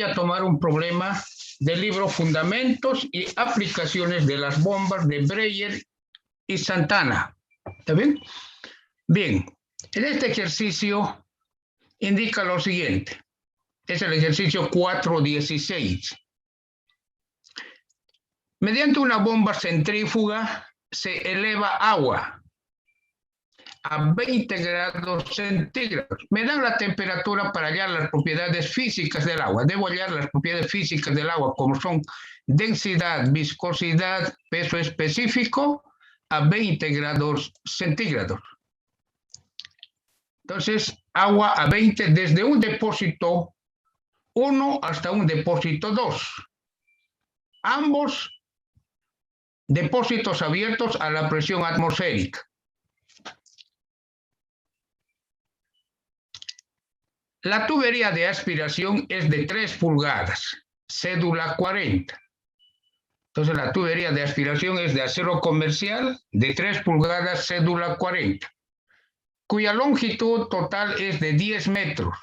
a tomar un problema del libro Fundamentos y Aplicaciones de las Bombas de Breyer y Santana. ¿Está bien? Bien, en este ejercicio indica lo siguiente. Es el ejercicio 4.16. Mediante una bomba centrífuga se eleva agua a 20 grados centígrados. Me dan la temperatura para hallar las propiedades físicas del agua. Debo hallar las propiedades físicas del agua, como son densidad, viscosidad, peso específico, a 20 grados centígrados. Entonces, agua a 20 desde un depósito 1 hasta un depósito 2. Ambos depósitos abiertos a la presión atmosférica. La tubería de aspiración es de 3 pulgadas, cédula 40. Entonces la tubería de aspiración es de acero comercial de 3 pulgadas, cédula 40, cuya longitud total es de 10 metros.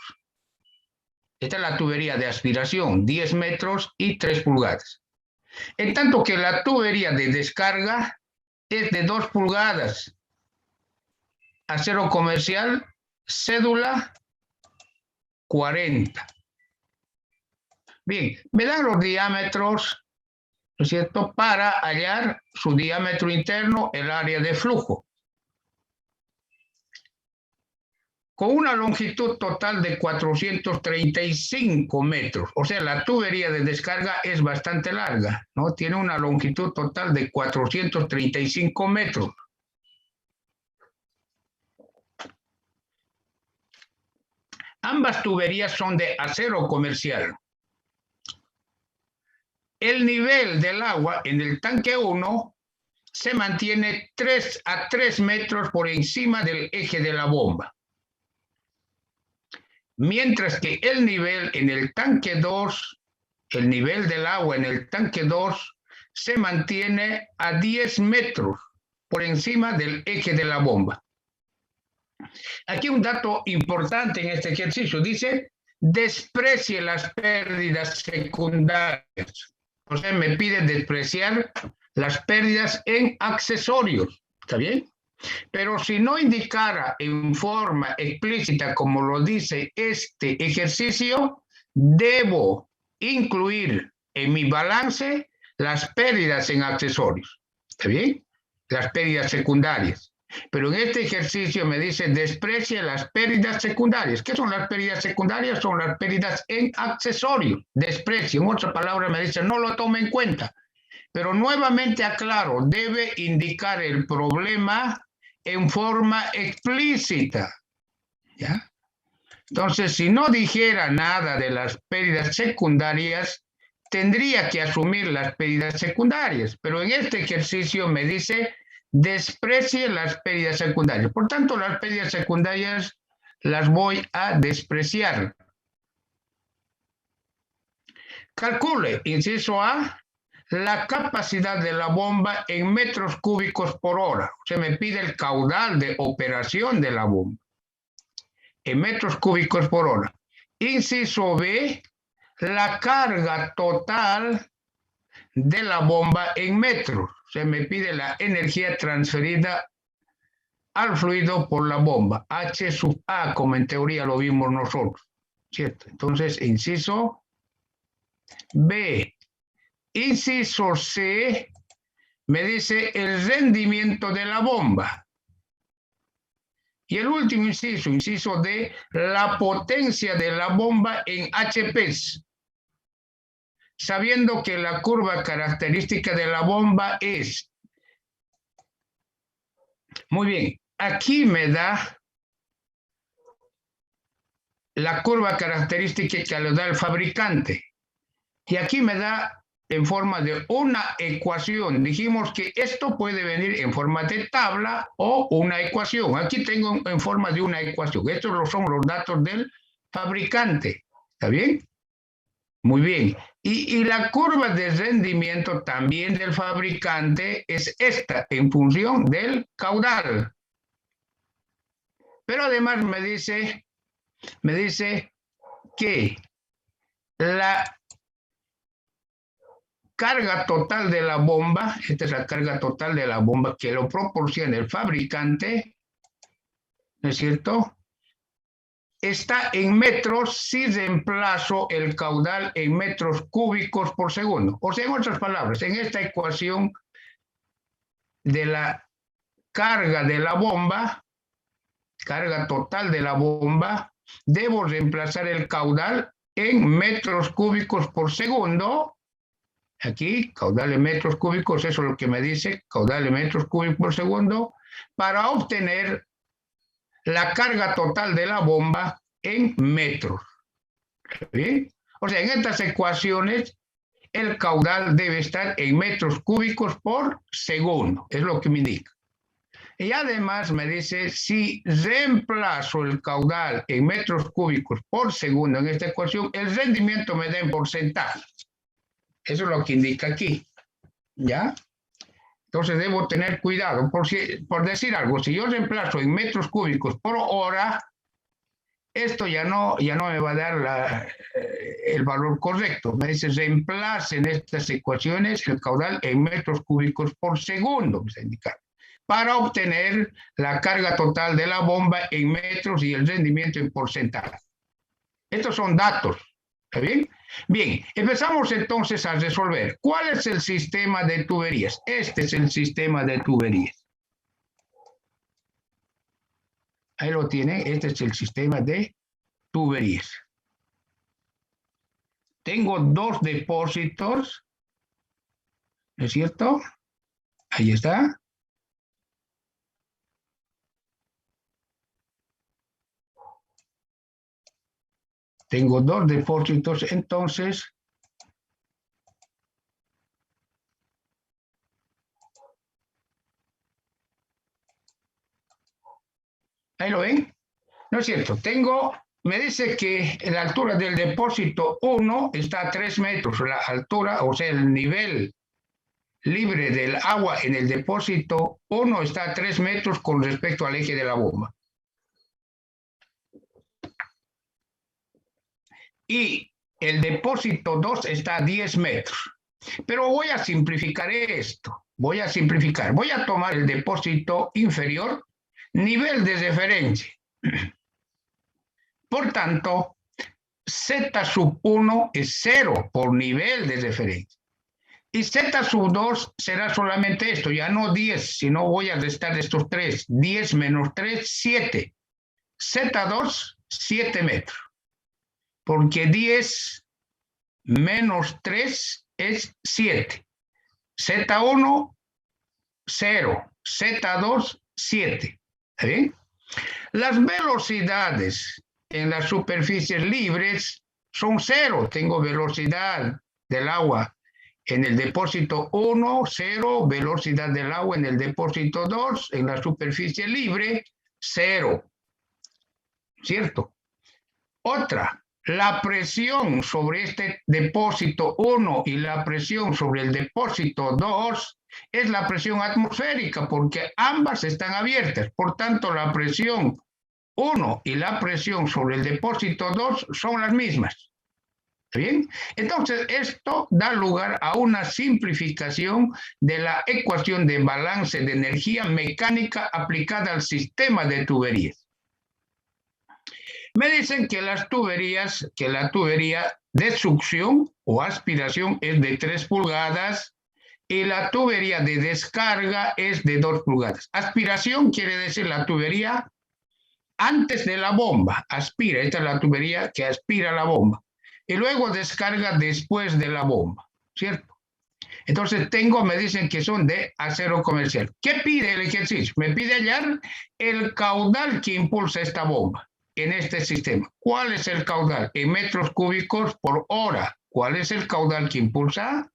Esta es la tubería de aspiración, 10 metros y 3 pulgadas. En tanto que la tubería de descarga es de 2 pulgadas, acero comercial, cédula 40. Bien, me dan los diámetros, ¿no es cierto?, para hallar su diámetro interno, el área de flujo. Con una longitud total de 435 metros. O sea, la tubería de descarga es bastante larga, ¿no? Tiene una longitud total de 435 metros. Ambas tuberías son de acero comercial. El nivel del agua en el tanque 1 se mantiene 3 a 3 metros por encima del eje de la bomba. Mientras que el nivel en el tanque 2, el nivel del agua en el tanque 2 se mantiene a 10 metros por encima del eje de la bomba. Aquí un dato importante en este ejercicio. Dice, desprecie las pérdidas secundarias. O sea, me pide despreciar las pérdidas en accesorios. ¿Está bien? Pero si no indicara en forma explícita, como lo dice este ejercicio, debo incluir en mi balance las pérdidas en accesorios. ¿Está bien? Las pérdidas secundarias. Pero en este ejercicio me dice, desprecia las pérdidas secundarias. ¿Qué son las pérdidas secundarias? Son las pérdidas en accesorios. Desprecio. En otra palabra me dice, no lo tome en cuenta. Pero nuevamente aclaro, debe indicar el problema en forma explícita. ¿Ya? Entonces, si no dijera nada de las pérdidas secundarias, tendría que asumir las pérdidas secundarias. Pero en este ejercicio me dice, desprecie las pérdidas secundarias. Por tanto, las pérdidas secundarias las voy a despreciar. Calcule, inciso A, la capacidad de la bomba en metros cúbicos por hora. Se me pide el caudal de operación de la bomba en metros cúbicos por hora. Inciso B, la carga total de la bomba en metros. Se me pide la energía transferida al fluido por la bomba, H sub A, como en teoría lo vimos nosotros, ¿cierto? Entonces, inciso B. Inciso C me dice el rendimiento de la bomba. Y el último inciso, inciso D, la potencia de la bomba en HPs. Sabiendo que la curva característica de la bomba es... Muy bien, aquí me da la curva característica que le da el fabricante. Y aquí me da en forma de una ecuación. Dijimos que esto puede venir en forma de tabla o una ecuación. Aquí tengo en forma de una ecuación. Estos son los datos del fabricante. ¿Está bien? Muy bien. Y la curva de rendimiento también del fabricante es esta, en función del caudal. Pero además me dice que la carga total de la bomba, esta es la carga total de la bomba que lo proporciona el fabricante, ¿no es cierto? Está en metros si reemplazo el caudal en metros cúbicos por segundo. O sea, en otras palabras, en esta ecuación de la carga de la bomba, carga total de la bomba, debo reemplazar el caudal en metros cúbicos por segundo. Aquí, caudal en metros cúbicos, eso es lo que me dice, caudal en metros cúbicos por segundo, para obtener la carga total de la bomba en metros. ¿Bien? O sea, en estas ecuaciones, el caudal debe estar en metros cúbicos por segundo, es lo que me indica. Y además me dice, si reemplazo el caudal en metros cúbicos por segundo en esta ecuación, el rendimiento me da en porcentaje. Eso es lo que indica aquí, ¿ya? Entonces debo tener cuidado, por decir algo, si yo reemplazo en metros cúbicos por hora, esto ya no me va a dar el valor correcto. Me dice, reemplace en estas ecuaciones el caudal en metros cúbicos por segundo, me está indicando, para obtener la carga total de la bomba en metros y el rendimiento en porcentaje. Estos son datos, ¿está bien? Bien, empezamos entonces a resolver. ¿Cuál es el sistema de tuberías? Este es el sistema de tuberías. Ahí lo tienen, este es el sistema de tuberías. Tengo dos depósitos, ¿no es cierto? Ahí está. Tengo dos depósitos, entonces ahí lo ven, ¿no es cierto? Me dice que la altura del depósito 1 está a 3 metros, la altura, o sea, el nivel libre del agua en el depósito 1 está a 3 metros con respecto al eje de la bomba. Y el depósito 2 está a 10 metros. Pero voy a simplificar esto. Voy a tomar el depósito inferior, nivel de referencia. Por tanto, Z sub 1 es 0 por nivel de referencia. Y Z sub 2 será solamente esto, ya no 10, sino voy a restar estos 3. 10 menos 3, 7. Z2, 7 metros. Porque 10 menos 3 es 7. Z1, 0. Z2, 7. ¿Está bien? Las velocidades en las superficies libres son 0. Tengo velocidad del agua en el depósito 1, 0. Velocidad del agua en el depósito 2, en la superficie libre, 0. ¿Cierto? Otra. La presión sobre este depósito 1 y la presión sobre el depósito 2 es la presión atmosférica porque ambas están abiertas. Por tanto, la presión 1 y la presión sobre el depósito 2 son las mismas. ¿Bien? Entonces, esto da lugar a una simplificación de la ecuación de balance de energía mecánica aplicada al sistema de tuberías. Me dicen que la tubería de succión o aspiración es de 3 pulgadas y la tubería de descarga es de 2 pulgadas. Aspiración quiere decir la tubería antes de la bomba, aspira, esta es la tubería que aspira la bomba. Y luego descarga después de la bomba, ¿cierto? Entonces me dicen que son de acero comercial. ¿Qué pide el ejercicio? Me pide hallar el caudal que impulsa esta bomba en este sistema. ¿Cuál es el caudal? En metros cúbicos por hora. ¿Cuál es el caudal que impulsa?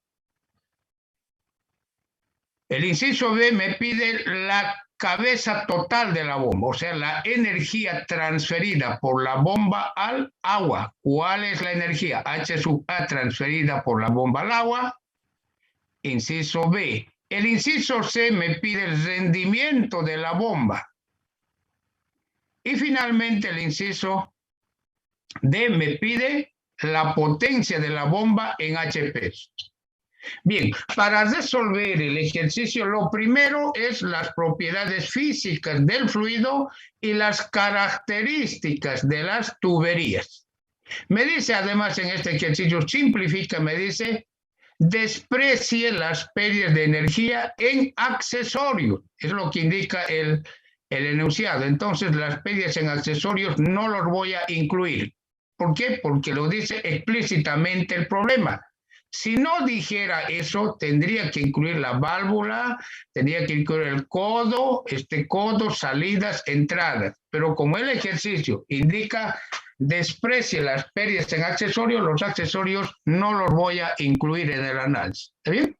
El inciso B me pide la cabeza total de la bomba, o sea, la energía transferida por la bomba al agua. ¿Cuál es la energía? H sub A transferida por la bomba al agua. Inciso B. El inciso C me pide el rendimiento de la bomba. Y finalmente el inciso D me pide la potencia de la bomba en HP. Bien, para resolver el ejercicio, lo primero es las propiedades físicas del fluido y las características de las tuberías. Me dice además en este ejercicio, simplifica, me dice, desprecie las pérdidas de energía en accesorios. Es lo que indica el enunciado. Entonces, las pérdidas en accesorios no los voy a incluir. ¿Por qué? Porque lo dice explícitamente el problema. Si no dijera eso, tendría que incluir la válvula, tendría que incluir el codo, salidas, entradas. Pero como el ejercicio indica desprecie las pérdidas en accesorios, los accesorios no los voy a incluir en el análisis. ¿Está bien?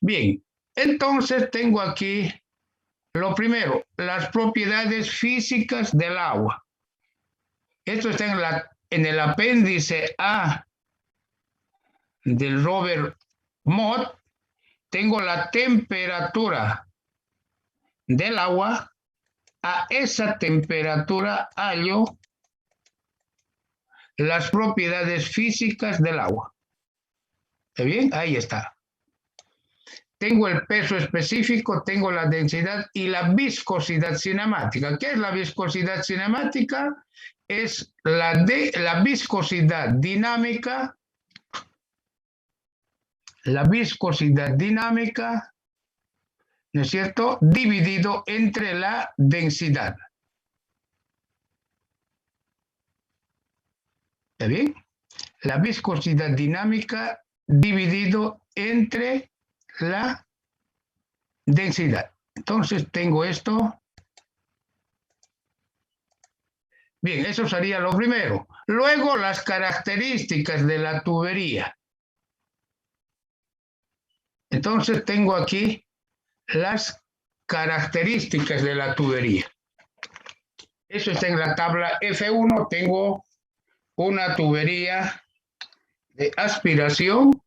Bien, entonces tengo aquí lo primero, las propiedades físicas del agua. Esto está en el apéndice A del Robert Mott. Tengo la temperatura del agua. A esa temperatura hallo las propiedades físicas del agua. ¿Está bien? Ahí está. Tengo el peso específico, tengo la densidad y la viscosidad cinemática. ¿Qué es la viscosidad cinemática? Es la viscosidad dinámica. La viscosidad dinámica, ¿no es cierto?, dividido entre la densidad. ¿Está bien? La viscosidad dinámica dividido entre la densidad. Entonces tengo esto. Bien, eso sería lo primero. Luego las características de la tubería. Entonces tengo aquí las características de la tubería. Eso está en la tabla F1. Tengo una tubería de aspiración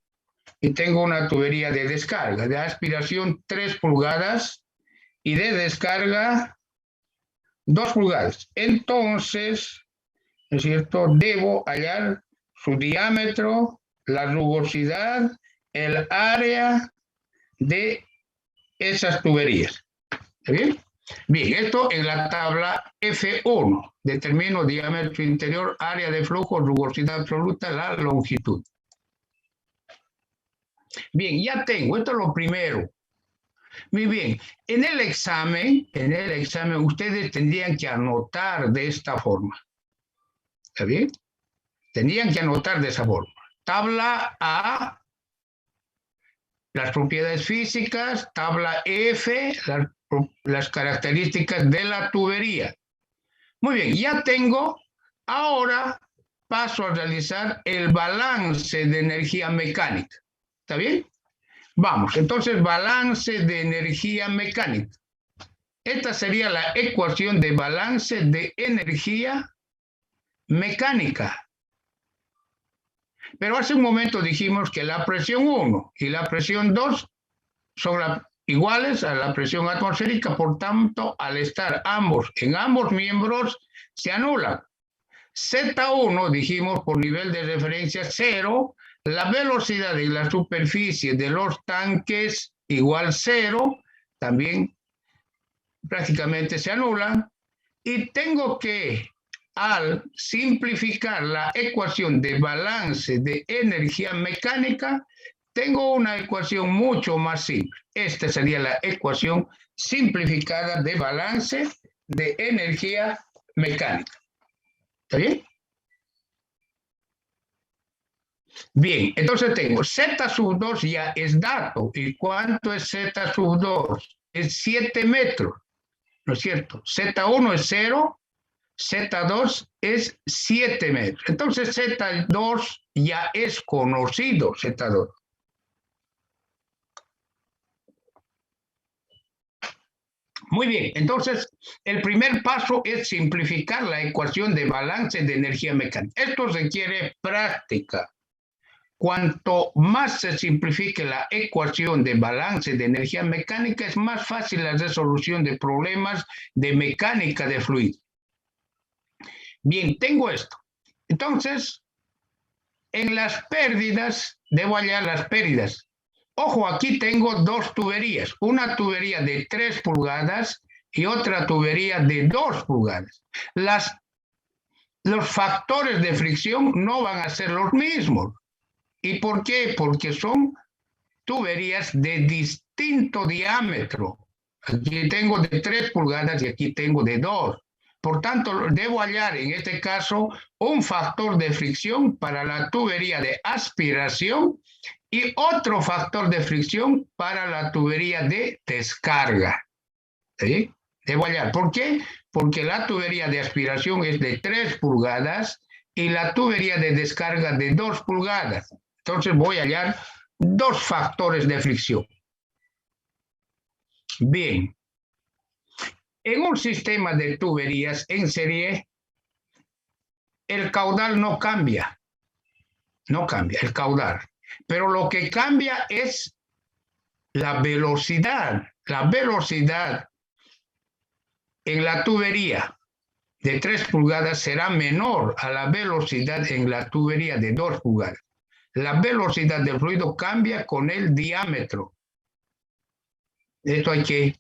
y tengo una tubería de descarga. De aspiración 3 pulgadas y de descarga 2 pulgadas. Entonces, ¿no es cierto?, debo hallar su diámetro, la rugosidad, el área de esas tuberías. ¿Está bien? Bien, esto en la tabla F1. Determino diámetro interior, área de flujo, rugosidad absoluta, la longitud. Bien, ya tengo, esto es lo primero. Muy bien, en el examen ustedes tendrían que anotar de esta forma. ¿Está bien? Tendrían que anotar de esa forma. Tabla A, las propiedades físicas. Tabla F, las características de la tubería. Muy bien, ya tengo. Ahora paso a realizar el balance de energía mecánica. ¿Está bien? Vamos, entonces balance de energía mecánica. Esta sería la ecuación de balance de energía mecánica. Pero hace un momento dijimos que la presión 1 y la presión 2 son iguales a la presión atmosférica, por tanto, al estar en ambos miembros, se anulan. Z1, dijimos, por nivel de referencia 0, la velocidad en la superficie de los tanques igual 0, también prácticamente se anulan, y tengo que, al simplificar la ecuación de balance de energía mecánica, tengo una ecuación mucho más simple. Esta sería la ecuación simplificada de balance de energía mecánica. ¿Está bien? Bien, entonces tengo Z sub 2 ya es dato. ¿Y cuánto es Z sub 2? Es 7 metros, ¿no es cierto? Z1 es 0, Z2 es 7 metros. Entonces Z2 ya es conocido, Z2. Muy bien, entonces el primer paso es simplificar la ecuación de balance de energía mecánica. Esto requiere práctica. Cuanto más se simplifique la ecuación de balance de energía mecánica, es más fácil la resolución de problemas de mecánica de fluidos. Bien, tengo esto. Entonces, En las pérdidas, debo hallar las pérdidas. Ojo, aquí tengo dos tuberías. Una tubería de 3 pulgadas y otra tubería de 2 pulgadas. Los factores de fricción no van a ser los mismos. ¿Y por qué? Porque son tuberías de distinto diámetro. Aquí tengo de 3 pulgadas y aquí tengo de 2. Por tanto, debo hallar en este caso un factor de fricción para la tubería de aspiración y otro factor de fricción para la tubería de descarga. ¿Sí? Debo hallar. ¿Por qué? Porque la tubería de aspiración es de 3 pulgadas y la tubería de descarga de 2 pulgadas. Entonces voy a hallar dos factores de fricción. Bien. En un sistema de tuberías en serie, el caudal no cambia. No cambia el caudal. Pero lo que cambia es la velocidad. La velocidad en la tubería de 3 pulgadas será menor a la velocidad en la tubería de 2 pulgadas. La velocidad del fluido cambia con el diámetro. Esto hay que...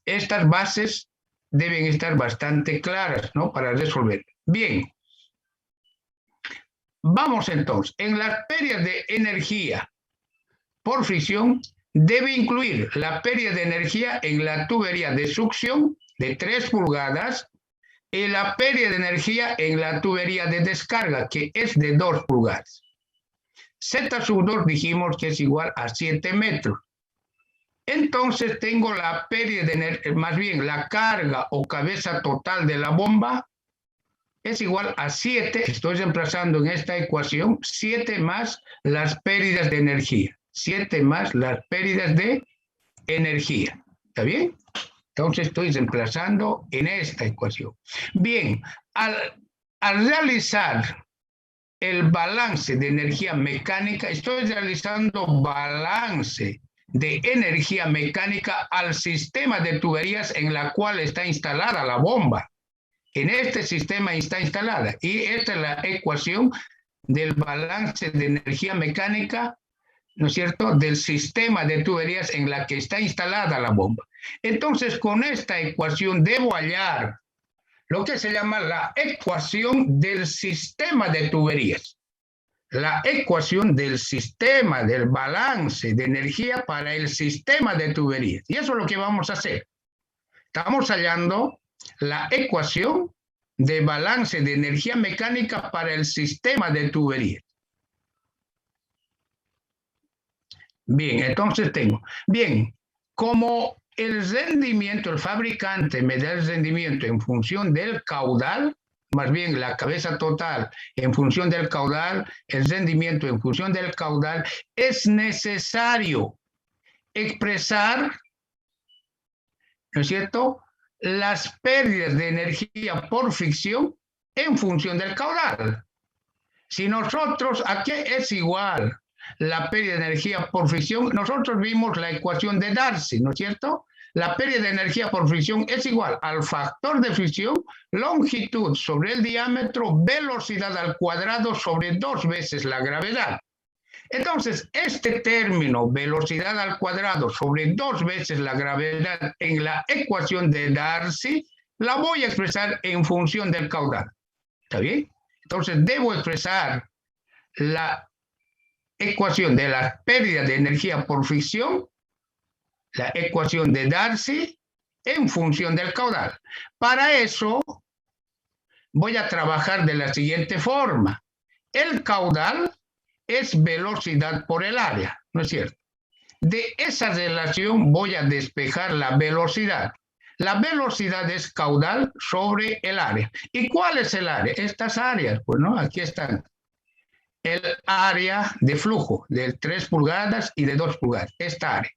Estas bases deben estar bastante claras, ¿no? Para resolver. Bien. Vamos entonces. En las pérdidas de energía por fricción, debe incluir la pérdida de energía en la tubería de succión de 3 pulgadas y la pérdida de energía en la tubería de descarga, que es de 2 pulgadas. Z sub 2 dijimos que es igual a 7 metros. Entonces tengo la pérdida de energía, más bien la carga o cabeza total de la bomba es igual a 7, estoy reemplazando en esta ecuación, 7 más las pérdidas de energía. 7 más las pérdidas de energía. ¿Está bien? Entonces estoy reemplazando en esta ecuación. Bien, al realizar el balance de energía mecánica, estoy realizando balance de energía mecánica al sistema de tuberías en la cual está instalada la bomba. En este sistema está instalada. Y esta es la ecuación del balance de energía mecánica, ¿no es cierto?, del sistema de tuberías en la que está instalada la bomba. Entonces, con esta ecuación debo hallar lo que se llama la ecuación del sistema de tuberías. La ecuación del sistema, del balance de energía para el sistema de tuberías. Y eso es lo que vamos a hacer. Estamos hallando la ecuación de balance de energía mecánica para el sistema de tuberías. Bien, entonces tengo. Bien, como el rendimiento, el fabricante me da el rendimiento en función del caudal, más bien la cabeza total en función del caudal, el rendimiento en función del caudal, es necesario expresar, ¿no es cierto?, las pérdidas de energía por fricción en función del caudal. Si nosotros, aquí es igual la pérdida de energía por fricción, nosotros vimos la ecuación de Darcy, ¿no es cierto? La pérdida de energía por fricción es igual al factor de fricción, longitud sobre el diámetro, velocidad al cuadrado sobre 2 veces la gravedad. Entonces, este término, velocidad al cuadrado sobre 2 veces la gravedad en la ecuación de Darcy, la voy a expresar en función del caudal. ¿Está bien? Entonces, debo expresar la ecuación de la pérdida de energía por fricción, la ecuación de Darcy, en función del caudal. Para eso, voy a trabajar de la siguiente forma. El caudal es velocidad por el área, ¿no es cierto? De esa relación voy a despejar la velocidad. La velocidad es caudal sobre el área. ¿Y cuál es el área? Estas áreas, pues, ¿no? Aquí están. El área de flujo de 3 pulgadas y de 2 pulgadas, esta área.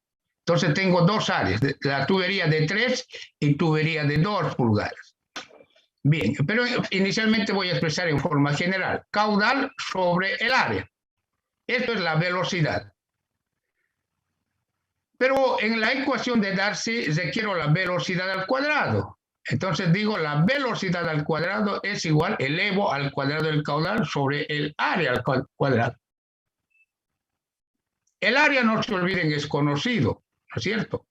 Entonces tengo dos áreas, la tubería de 3 y tubería de 2 pulgadas. Bien, pero inicialmente voy a expresar en forma general, caudal sobre el área. Esto es la velocidad. Pero en la ecuación de Darcy requiero la velocidad al cuadrado. Entonces digo, la velocidad al cuadrado es igual, elevo al cuadrado del caudal sobre el área al cuadrado. El área, no se olviden, es conocido, ¿no es cierto?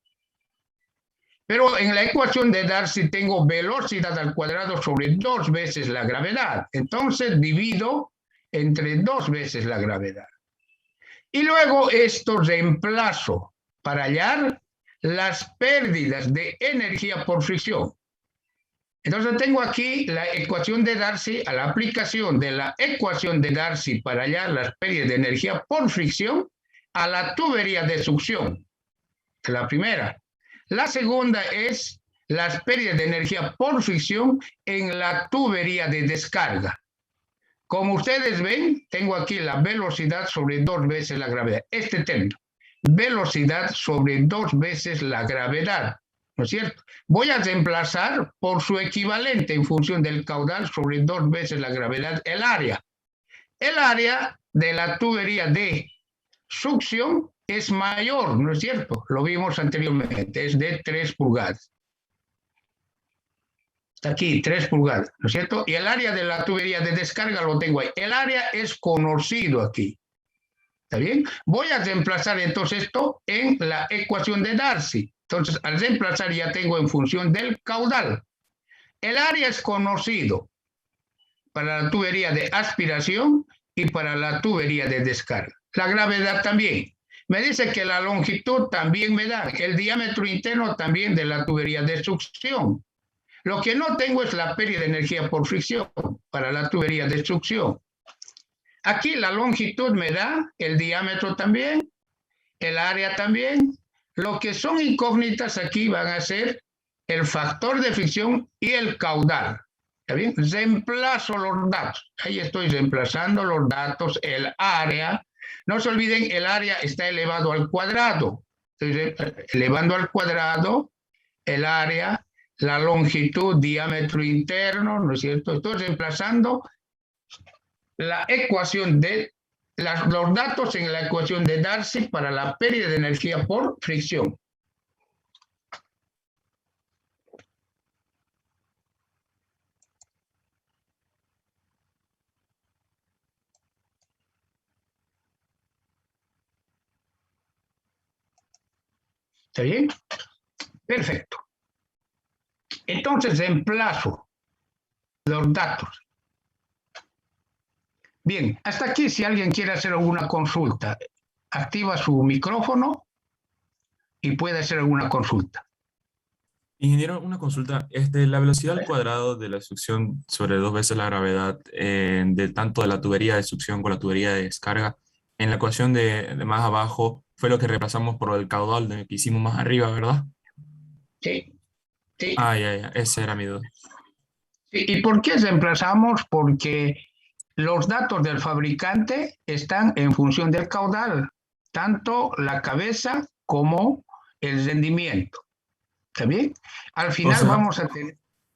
Pero en la ecuación de Darcy tengo velocidad al cuadrado sobre 2 veces la gravedad. Entonces divido entre 2 veces la gravedad. Y luego esto reemplazo para hallar las pérdidas de energía por fricción. Entonces tengo aquí la ecuación de Darcy, a la aplicación de la ecuación de Darcy para hallar las pérdidas de energía por fricción a la tubería de succión. La primera. La segunda es las pérdidas de energía por fricción en la tubería de descarga. Como ustedes ven, tengo aquí la velocidad sobre 2 veces la gravedad. Este término, velocidad sobre 2 veces la gravedad, ¿no es cierto? Voy a reemplazar por su equivalente en función del caudal sobre 2 veces la gravedad, el área. El área de la tubería de succión es mayor, ¿no es cierto? Lo vimos anteriormente, es de 3 pulgadas. Está aquí, 3 pulgadas, ¿no es cierto? Y el área de la tubería de descarga lo tengo ahí. El área es conocido aquí. ¿Está bien? Voy a reemplazar entonces esto en la ecuación de Darcy. Entonces, al reemplazar ya tengo en función del caudal. El área es conocido para la tubería de aspiración y para la tubería de descarga. La gravedad también. Me dice que la longitud también me da, el diámetro interno también de la tubería de succión. Lo que no tengo es la pérdida de energía por fricción para la tubería de succión. Aquí la longitud me da, el diámetro también, el área también. Lo que son incógnitas aquí van a ser el factor de fricción y el caudal. ¿Está bien? Reemplazo los datos. Ahí estoy reemplazando los datos, el área. No se olviden, el área está elevado al cuadrado. Estoy elevando al cuadrado el área, la longitud, diámetro interno, ¿no es cierto? Estoy reemplazando la ecuación de los datos en la ecuación de Darcy para la pérdida de energía por fricción. ¿Está bien? Perfecto. Entonces reemplazo los datos. Bien, hasta aquí si alguien quiere hacer alguna consulta, activa su micrófono y puede hacer alguna consulta. Ingeniero, una consulta. La velocidad al cuadrado de la succión sobre 2 veces la gravedad de tanto de la tubería de succión con la tubería de descarga, en la ecuación de más abajo fue lo que reemplazamos por el caudal de que hicimos más arriba, ¿verdad? Sí, sí. Ah, ya, esa era mi duda. ¿Y por qué reemplazamos? Porque los datos del fabricante están en función del caudal, tanto la cabeza como el rendimiento. ¿Está bien? Al final sea,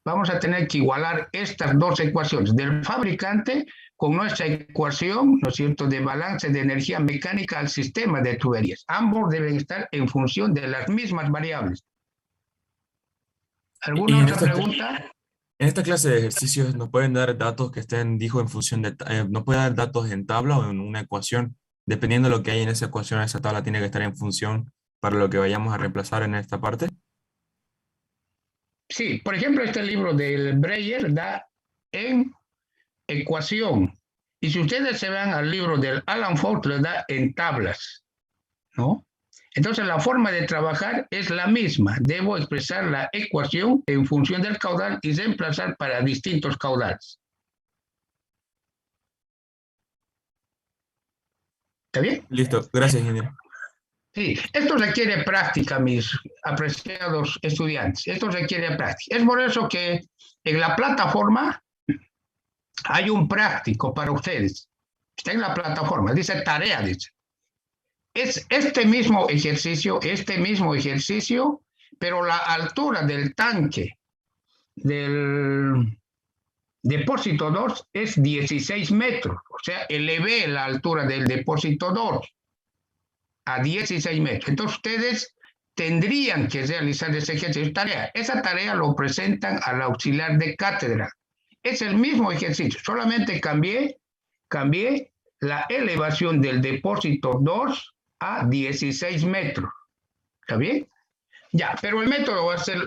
vamos a tener que igualar estas dos ecuaciones del fabricante con nuestra ecuación, ¿no es cierto?, de balance de energía mecánica al sistema de tuberías. Ambos deben estar en función de las mismas variables. ¿Alguna otra pregunta? En esta clase de ejercicios nos pueden dar datos que estén, dijo, en función de, nos puede dar datos en tabla o en una ecuación. Dependiendo de lo que hay en esa ecuación, esa tabla tiene que estar en función para lo que vayamos a reemplazar en esta parte. Sí, por ejemplo, este libro del Breyer da en ecuación. Y si ustedes se van al libro del Alan Fox, lo da en tablas, ¿no? Entonces la forma de trabajar es la misma. Debo expresar la ecuación en función del caudal y reemplazar para distintos caudales. ¿Está bien? Listo, gracias, ingeniero. Sí, esto requiere práctica, mis apreciados estudiantes. Esto requiere práctica. Es por eso que en la plataforma hay un práctico para ustedes. Está en la plataforma, dice tarea, dice. Es este mismo ejercicio, pero la altura del tanque del depósito 2 es 16 metros. O sea, elevé la altura del depósito 2 a 16 metros. Entonces ustedes tendrían que realizar ese ejercicio tarea. Esa tarea lo presentan al auxiliar de cátedra. Es el mismo ejercicio, solamente cambié la elevación del depósito 2 a 16 metros. ¿Está bien? Ya, pero el método va a ser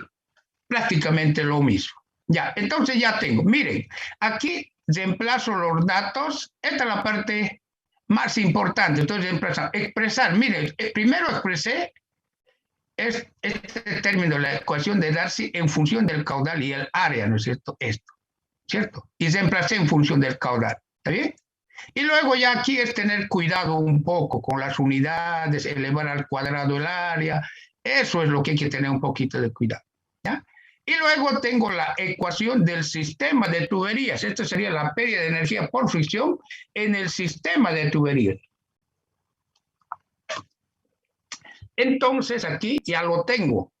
prácticamente lo mismo. Ya, entonces ya tengo. Miren, aquí reemplazo los datos. Esta es la parte más importante. Entonces, expresar. Miren, primero expresé este término, la ecuación de Darcy en función del caudal y el área, ¿no es cierto? Esto, ¿cierto? Y reemplacé en función del caudal. ¿Está bien? Y luego ya aquí es tener cuidado un poco con las unidades, elevar al cuadrado el área. Eso es lo que hay que tener un poquito de cuidado. ¿Ya? Y luego tengo la ecuación del sistema de tuberías. Esta sería la pérdida de energía por fricción en el sistema de tuberías. Entonces aquí ya lo tengo.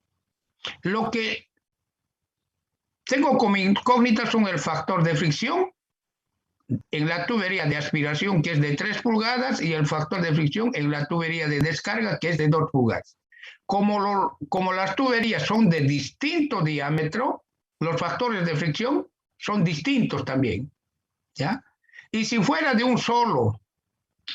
Lo que tengo como incógnitas son el factor de fricción en la tubería de aspiración, que es de 3 pulgadas, y el factor de fricción en la tubería de descarga, que es de 2 pulgadas. Como las tuberías son de distinto diámetro, los factores de fricción son distintos también, ¿ya? Y si fuera de un solo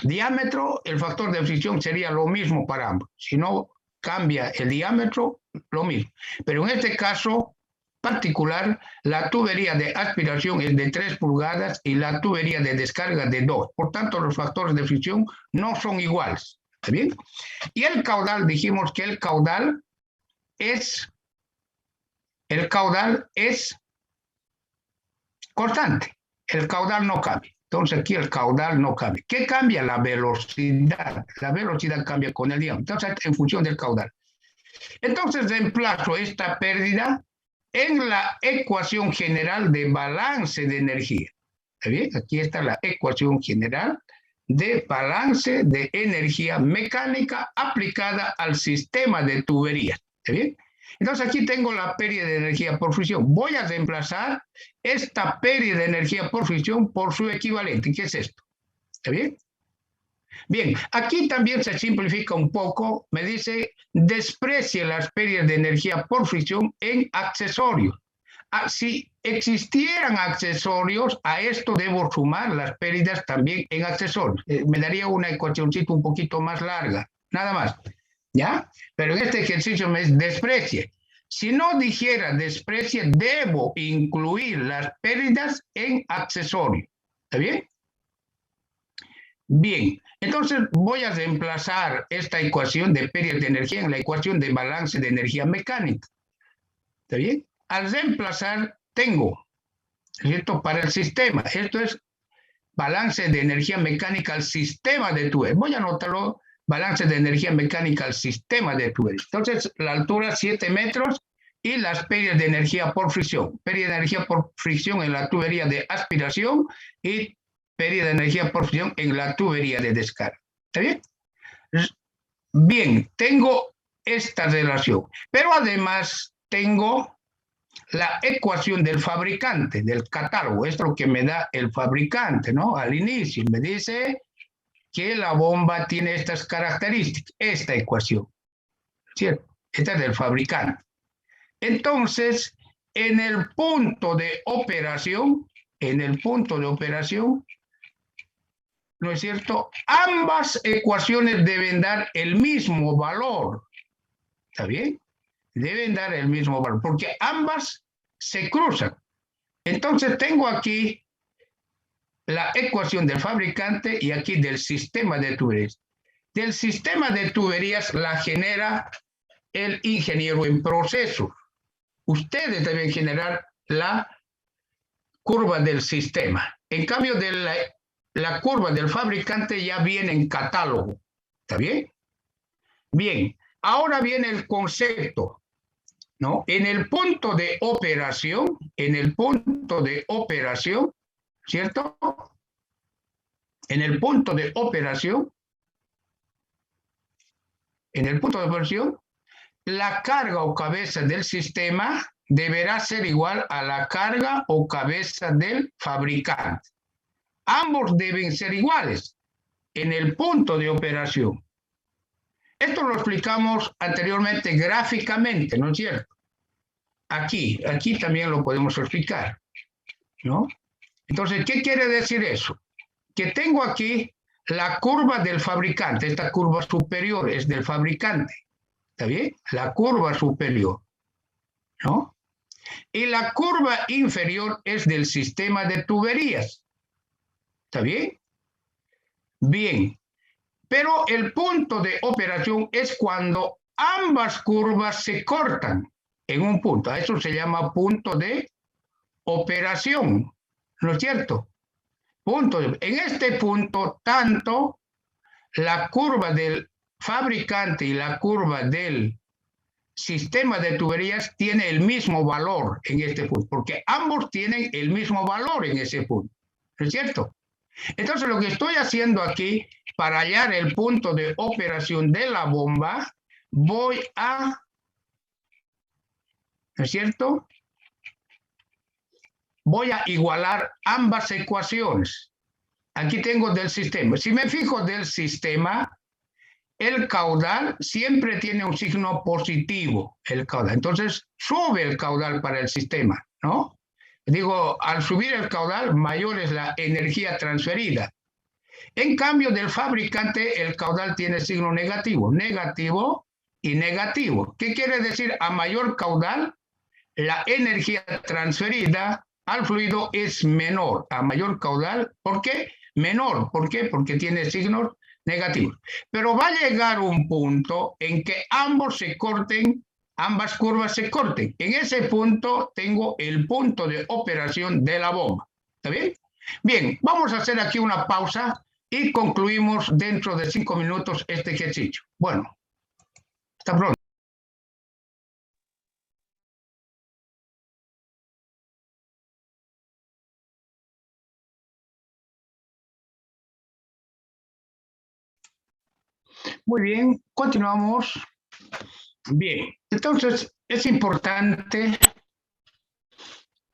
diámetro, el factor de fricción sería lo mismo para ambos. Si no cambia el diámetro, lo mismo. Pero en este caso particular, la tubería de aspiración es de 3 pulgadas y la tubería de descarga de 2. Por tanto, los factores de fricción no son iguales. ¿Está bien? Y el caudal, dijimos que el caudal es constante. El caudal no cambia. Entonces aquí el caudal no cambia. ¿Qué cambia? La velocidad. La velocidad cambia con el diámetro. Entonces, en función del caudal. Entonces reemplazo esta pérdida en la ecuación general de balance de energía. ¿Está bien? Aquí está la ecuación general de balance de energía mecánica aplicada al sistema de tuberías. ¿Está bien? Entonces aquí tengo la pérdida de energía por fricción. Voy a reemplazar esta pérdida de energía por fricción por su equivalente. ¿Qué es esto? ¿Está bien? Bien, aquí también se simplifica un poco. Me dice, desprecie las pérdidas de energía por fricción en accesorios. Si existieran accesorios, a esto debo sumar las pérdidas también en accesorios. Me daría una ecuacióncita un poquito más larga, nada más. ¿Ya? Pero en este ejercicio me desprecie. Si no dijera desprecie, debo incluir las pérdidas en accesorios. ¿Está bien? Bien, entonces voy a reemplazar esta ecuación de pérdida de energía en la ecuación de balance de energía mecánica. ¿Está bien? Al reemplazar, tengo, ¿cierto? Para el sistema, esto es balance de energía mecánica al sistema de tuberías. Voy a anotarlo, balance de energía mecánica al sistema de tuberías. Entonces, la altura 7 metros y las pérdidas de energía por fricción. Pérdida de energía por fricción en la tubería de aspiración y pérdida de energía por fricción en la tubería de descarga. ¿Está bien? Bien, tengo esta relación, pero además tengo la ecuación del fabricante, del catálogo. Esto es lo que me da el fabricante, ¿no? Al inicio me dice que la bomba tiene estas características, esta ecuación, ¿cierto? Esta es del fabricante. Entonces, en el punto de operación, ¿no es cierto? Ambas ecuaciones deben dar el mismo valor. ¿Está bien? Deben dar el mismo valor, porque ambas se cruzan. Entonces tengo aquí la ecuación del fabricante y aquí del sistema de tuberías. Del sistema de tuberías la genera el ingeniero en proceso. Ustedes deben generar la curva del sistema. En cambio, de la curva del fabricante ya viene en catálogo. ¿Está bien? Bien, ahora viene el concepto, ¿no? En el punto de operación, ¿cierto? En el punto de operación, la carga o cabeza del sistema deberá ser igual a la carga o cabeza del fabricante. Ambos deben ser iguales en el punto de operación. Esto lo explicamos anteriormente gráficamente, ¿no es cierto? Aquí también lo podemos explicar, ¿no? Entonces, ¿qué quiere decir eso? Que tengo aquí la curva del fabricante, esta curva superior es del fabricante, ¿está bien? La curva superior, ¿no? Y la curva inferior es del sistema de tuberías, ¿está bien? Bien, pero el punto de operación es cuando ambas curvas se cortan en un punto, a eso se llama punto de operación, ¿no es cierto? En este punto, tanto la curva del fabricante y la curva del sistema de tuberías tiene el mismo valor en este punto, porque ambos tienen el mismo valor en ese punto, ¿no es cierto? Entonces lo que estoy haciendo aquí, para hallar el punto de operación de la bomba, voy a, ¿no es cierto? Voy a igualar ambas ecuaciones. Aquí tengo del sistema. Si me fijo del sistema, el caudal siempre tiene un signo positivo, el caudal. Entonces, sube el caudal para el sistema, ¿no? Digo, al subir el caudal, mayor es la energía transferida. En cambio, del fabricante, el caudal tiene signo negativo, negativo y negativo. ¿Qué quiere decir? A mayor caudal, la energía transferida al fluido es menor. A mayor caudal, ¿por qué? Menor. ¿Por qué? Porque tiene signos negativos. Pero va a llegar un punto en que ambos se corten, ambas curvas se corten. En ese punto tengo el punto de operación de la bomba. ¿Está bien? Bien, vamos a hacer aquí una pausa y concluimos dentro de 5 minutos este ejercicio. Bueno, hasta pronto. Muy bien, continuamos. Bien, entonces es importante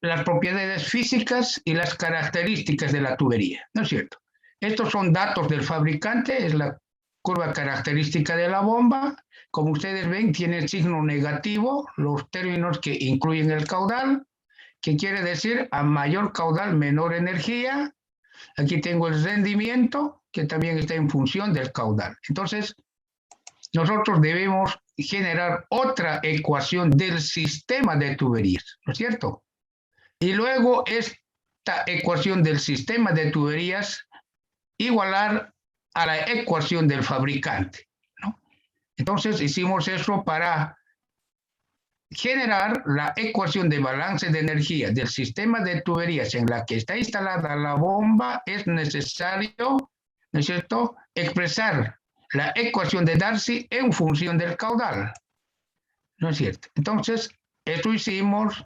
las propiedades físicas y las características de la tubería, ¿no es cierto? Estos son datos del fabricante, es la curva característica de la bomba. Como ustedes ven, tiene el signo negativo, los términos que incluyen el caudal, que quiere decir a mayor caudal, menor energía. Aquí tengo el rendimiento, que también está en función del caudal. Entonces, nosotros debemos generar otra ecuación del sistema de tuberías, ¿no es cierto? Y luego esta ecuación del sistema de tuberías igualar a la ecuación del fabricante, ¿no? Entonces hicimos eso para generar la ecuación de balance de energía del sistema de tuberías en la que está instalada la bomba. Es necesario, ¿no es cierto?, expresar la ecuación de Darcy en función del caudal, ¿no es cierto? Entonces, eso hicimos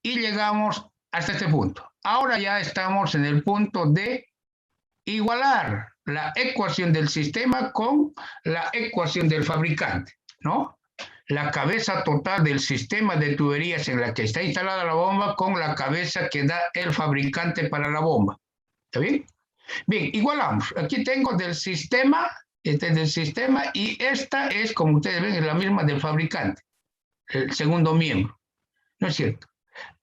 y llegamos hasta este punto. Ahora ya estamos en el punto de igualar la ecuación del sistema con la ecuación del fabricante, ¿no? La cabeza total del sistema de tuberías en la que está instalada la bomba con la cabeza que da el fabricante para la bomba. ¿Está bien? Bien, igualamos. Aquí tengo del sistema, este es del sistema, y esta es, como ustedes ven, es la misma del fabricante, el segundo miembro. ¿No es cierto?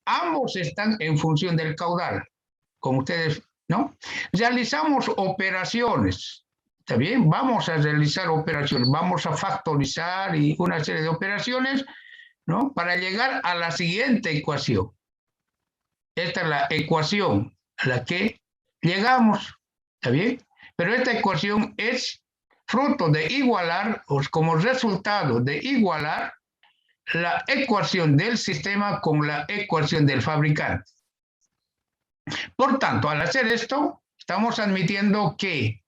Ambos están en función del caudal, como ustedes, ¿no? Realizamos operaciones, ¿está bien? Vamos a realizar operaciones, vamos a factorizar y una serie de operaciones, ¿no? Para llegar a la siguiente ecuación. Esta es la ecuación a la que llegamos, ¿está bien? Pero esta ecuación es fruto de igualar, o como resultado de igualar la ecuación del sistema con la ecuación del fabricante. Por tanto, al hacer esto, estamos admitiendo que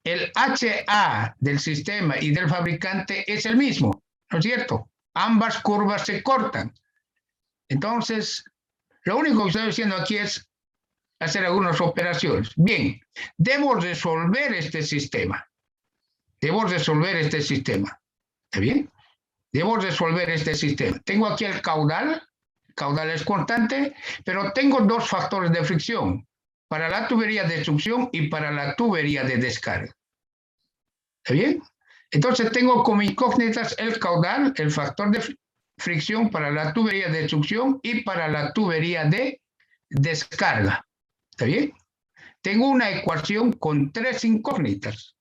el HA del sistema y del fabricante es el mismo, ¿no es cierto? Ambas curvas se cortan. Entonces, lo único que estoy diciendo aquí es hacer algunas operaciones. Bien, debo resolver este sistema. Debo resolver este sistema. ¿Está bien? Debo resolver este sistema. Tengo aquí el caudal es constante, pero tengo dos factores de fricción, para la tubería de succión y para la tubería de descarga. ¿Está bien? Entonces tengo como incógnitas el caudal, el factor de fricción para la tubería de succión y para la tubería de descarga. ¿Está bien? Tengo una ecuación con 3 incógnitas.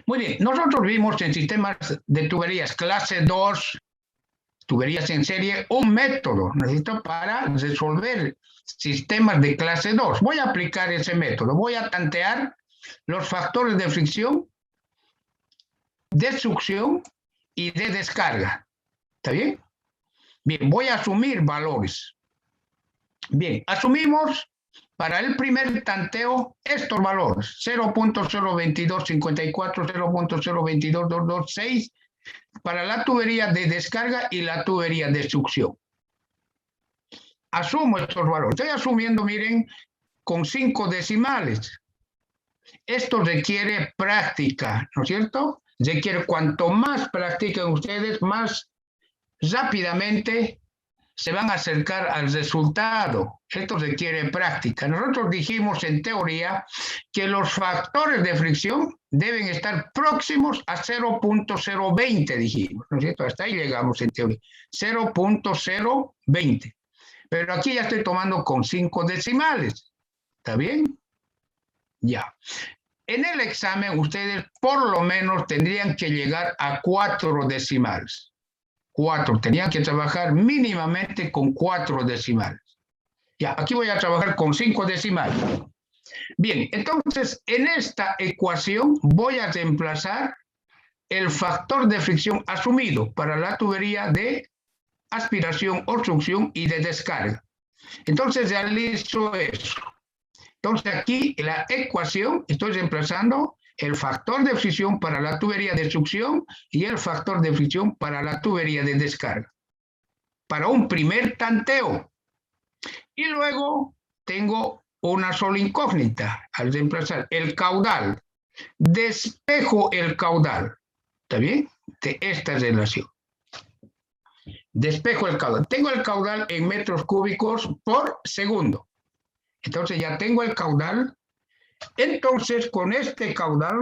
Muy bien, nosotros vimos en sistemas de tuberías clase 2, tuberías en serie, un método necesito para resolver sistemas de clase 2. Voy a aplicar ese método, voy a tantear los factores de fricción, de succión y de descarga. ¿Está bien? Bien, voy a asumir valores. Bien, asumimos para el primer tanteo estos valores, 0.02254, 0.02226, para la tubería de descarga y la tubería de succión. Asumo estos valores. Estoy asumiendo, miren, con 5 decimales. Esto requiere práctica, ¿no es cierto? Requiere cuanto más practiquen ustedes, más rápidamente se van a acercar al resultado. Esto requiere práctica. Nosotros dijimos en teoría que los factores de fricción deben estar próximos a 0.020, dijimos, ¿no es cierto? Hasta ahí llegamos en teoría, 0.020. Pero aquí ya estoy tomando con 5 decimales. ¿Está bien? Ya. En el examen ustedes por lo menos tendrían que llegar a 4 decimales. 4, tenían que trabajar mínimamente con 4 decimales. Ya, aquí voy a trabajar con 5 decimales. Bien, entonces en esta ecuación voy a reemplazar el factor de fricción asumido para la tubería de aspiración, obstrucción y de descarga. Entonces realizo eso. Entonces aquí en la ecuación estoy reemplazando el factor de fricción para la tubería de succión y el factor de fricción para la tubería de descarga. Para un primer tanteo. Y luego tengo una sola incógnita al reemplazar el caudal. Despejo el caudal. ¿Está bien? De esta relación. Despejo el caudal. Tengo el caudal en metros cúbicos por segundo. Entonces ya tengo el caudal. Entonces con este caudal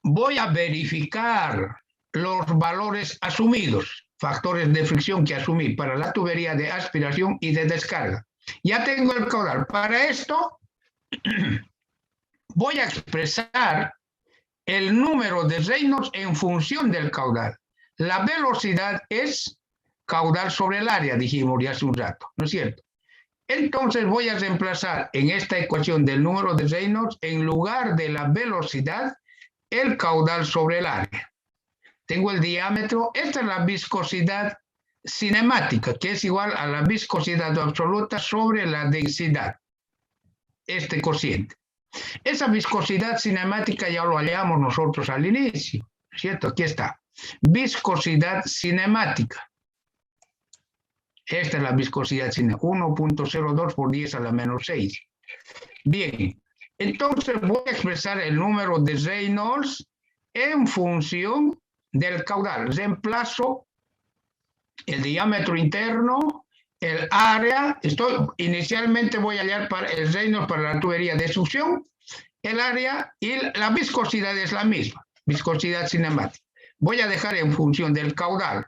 voy a verificar los valores asumidos, factores de fricción que asumí para la tubería de aspiración y de descarga. Ya tengo el caudal. Para esto voy a expresar el número de Reynolds en función del caudal. La velocidad es caudal sobre el área, dijimos ya hace un rato, ¿no es cierto? Entonces voy a reemplazar en esta ecuación del número de Reynolds, en lugar de la velocidad, el caudal sobre el área. Tengo el diámetro, esta es la viscosidad cinemática, que es igual a la viscosidad absoluta sobre la densidad, este cociente. Esa viscosidad cinemática ya lo hallamos nosotros al inicio, ¿cierto? Aquí está, viscosidad cinemática. Esta es la viscosidad cinemática, 1.02 por 10 a la menos 6. Bien, entonces voy a expresar el número de Reynolds en función del caudal. Reemplazo el diámetro interno, el área. Inicialmente voy a hallar para el Reynolds para la tubería de succión, el área y la viscosidad es la misma, viscosidad cinemática. Voy a dejar en función del caudal.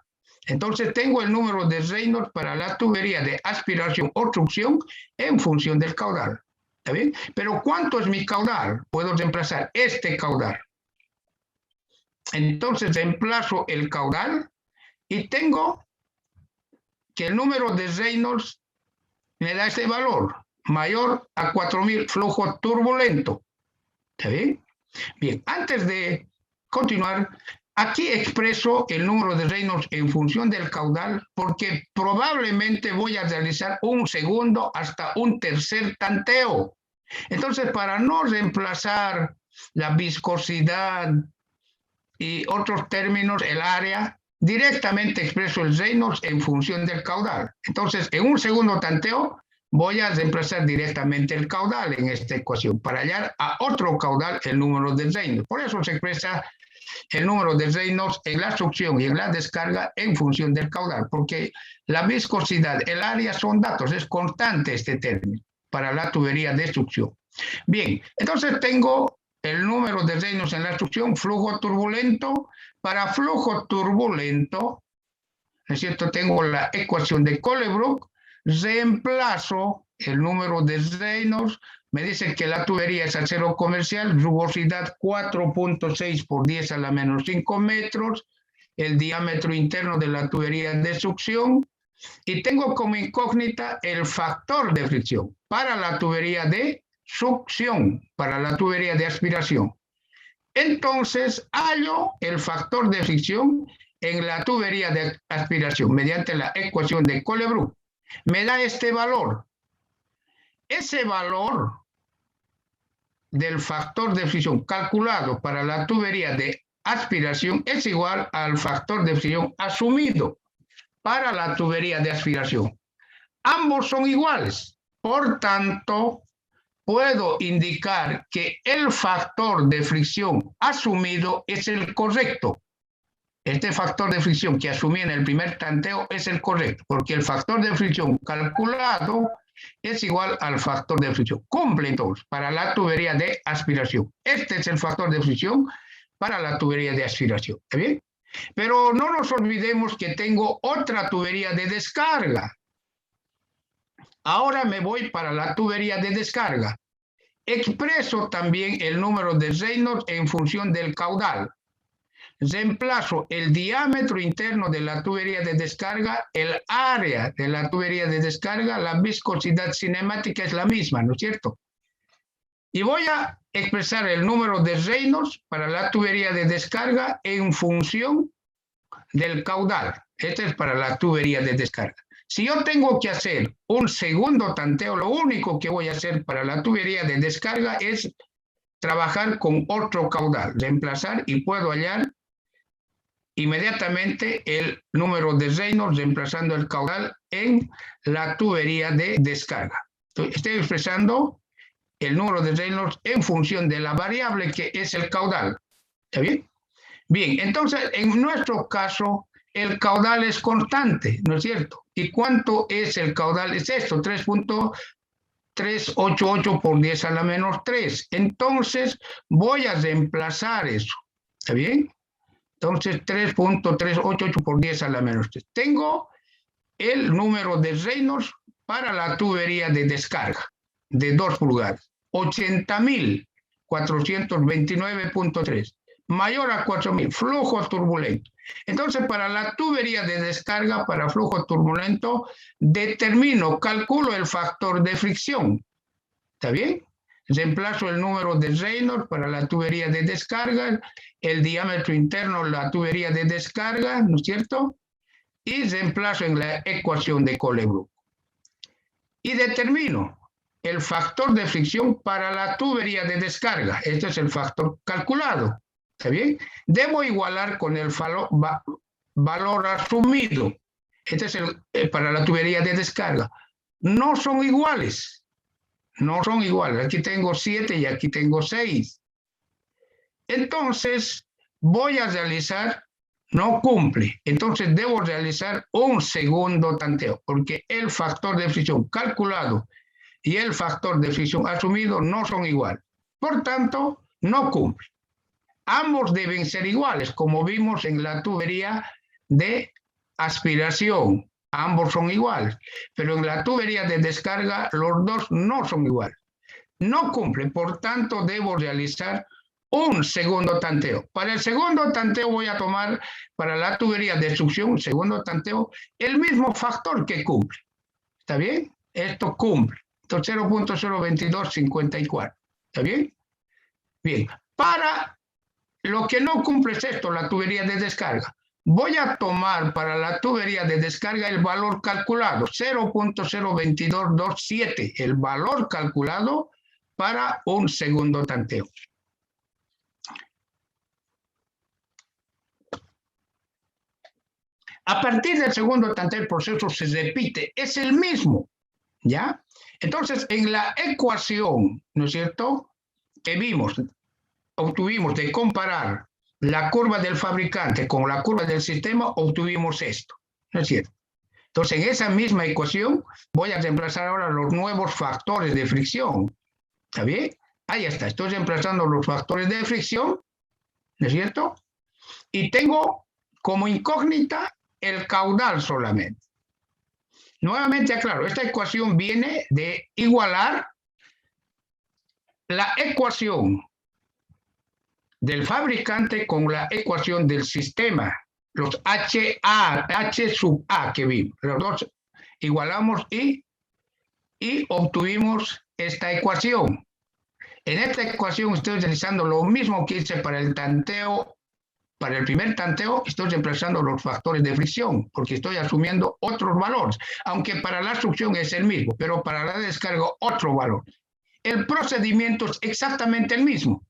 Entonces tengo el número de Reynolds para la tubería de aspiración o succión en función del caudal. ¿Está bien? Pero ¿cuánto es mi caudal? Puedo reemplazar este caudal. Entonces reemplazo el caudal y tengo que el número de Reynolds me da este valor, mayor a 4000, flujo turbulento. ¿Está bien? Bien, antes de continuar, aquí expreso el número de Reynolds en función del caudal porque probablemente voy a realizar un segundo hasta un tercer tanteo. Entonces, para no reemplazar la viscosidad y otros términos, el área, directamente expreso el Reynolds en función del caudal. Entonces, en un segundo tanteo, voy a reemplazar directamente el caudal en esta ecuación para hallar a otro caudal el número de Reynolds. Por eso se expresa el número de Reynolds en la succión y en la descarga en función del caudal, porque la viscosidad, el área son datos, es constante este término. para la tubería de succión. Bien, entonces tengo el número de Reynolds en la succión, flujo turbulento. Para flujo turbulento, ¿no es cierto? Tengo la ecuación de Colebrook, reemplazo el número de Reynolds, me dice que la tubería es acero comercial, rugosidad 4.6 por 10 a la menos 5 metros, el diámetro interno de la tubería de succión, y tengo como incógnita el factor de fricción para la tubería de succión, para la tubería de aspiración. Entonces, hallo el factor de fricción en la tubería de aspiración mediante la ecuación de Colebrook. Me da este valor. Ese valor del factor de fricción calculado para la tubería de aspiración es igual al factor de fricción asumido para la tubería de aspiración. Ambos son iguales. Por tanto, puedo indicar que el factor de fricción asumido es el correcto. Este factor de fricción que asumí en el primer tanteo es el correcto, porque el factor de fricción calculado es igual al factor de fricción. Cumple entonces para la tubería de aspiración. Este es el factor de fricción para la tubería de aspiración. ¿Está bien? Pero no nos olvidemos que tengo otra tubería de descarga. Ahora me voy para la tubería de descarga. Expreso también el número de Reynolds en función del caudal. Reemplazo el diámetro interno de la tubería de descarga, el área de la tubería de descarga, la viscosidad cinemática es la misma, ¿no es cierto? Y voy a expresar el número de Reynolds para la tubería de descarga en función del caudal. Este es para la tubería de descarga. Si yo tengo que hacer un segundo tanteo, lo único que voy a hacer para la tubería de descarga es trabajar con otro caudal, reemplazar, y puedo hallar inmediatamente el número de Reynolds reemplazando el caudal en la tubería de descarga. Estoy expresando el número de Reynolds en función de la variable que es el caudal. ¿Está bien? Bien, entonces en nuestro caso el caudal es constante, ¿no es cierto? ¿Y cuánto es el caudal? Es esto, 3.388 por 10 a la menos 3. Entonces voy a reemplazar eso. ¿Está bien? Entonces 3.388 por 10 a la menos 3. Tengo el número de Reynolds para la tubería de descarga de 2 pulgadas. 80.429.3. Mayor a 4.000. Flujo turbulento. Entonces, para la tubería de descarga, para flujo turbulento, calculo el factor de fricción. ¿Está bien? Reemplazo el número de Reynolds para la tubería de descarga, el diámetro interno de la tubería de descarga, ¿no es cierto? Y reemplazo en la ecuación de Colebrook. Y determino el factor de fricción para la tubería de descarga. Este es el factor calculado. ¿Está bien? Debo igualar con el valor asumido. Este es para la tubería de descarga. No son iguales. No son iguales. Aquí tengo 7 y aquí tengo 6. Entonces, voy a realizar, no cumple. Entonces, debo realizar un segundo tanteo, porque el factor de fricción calculado y el factor de fricción asumido no son iguales. Por tanto, no cumple. Ambos deben ser iguales, como vimos en la tubería de aspiración. Ambos son iguales, pero en la tubería de descarga los dos no son iguales. No cumple, por tanto debo realizar un segundo tanteo. Para el segundo tanteo voy a tomar para la tubería de succión, segundo tanteo, el mismo factor que cumple. ¿Está bien? Esto cumple. Entonces 0.02254. ¿Está bien? Bien. Para lo que no cumple es esto, la tubería de descarga. Voy a tomar para la tubería de descarga el valor calculado, 0.02227, el valor calculado para un segundo tanteo. A partir del segundo tanteo el proceso se repite, es el mismo, ¿ya? Entonces, en la ecuación, ¿no es cierto?, que obtuvimos de comparar la curva del fabricante con la curva del sistema, obtuvimos esto, ¿no es cierto? Entonces, en esa misma ecuación voy a reemplazar ahora los nuevos factores de fricción. ¿Está bien? Ahí está. Estoy reemplazando los factores de fricción, ¿no es cierto? Y tengo como incógnita el caudal solamente. Nuevamente aclaro, esta ecuación viene de igualar la ecuación del fabricante con la ecuación del sistema. Los H sub A que vimos. Los dos igualamos y obtuvimos esta ecuación. En esta ecuación estoy utilizando lo mismo que hice para el tanteo. Para el primer tanteo estoy reemplazando los factores de fricción porque estoy asumiendo otros valores, aunque para la succión es el mismo, pero para la descarga otro valor. El procedimiento es exactamente el mismo.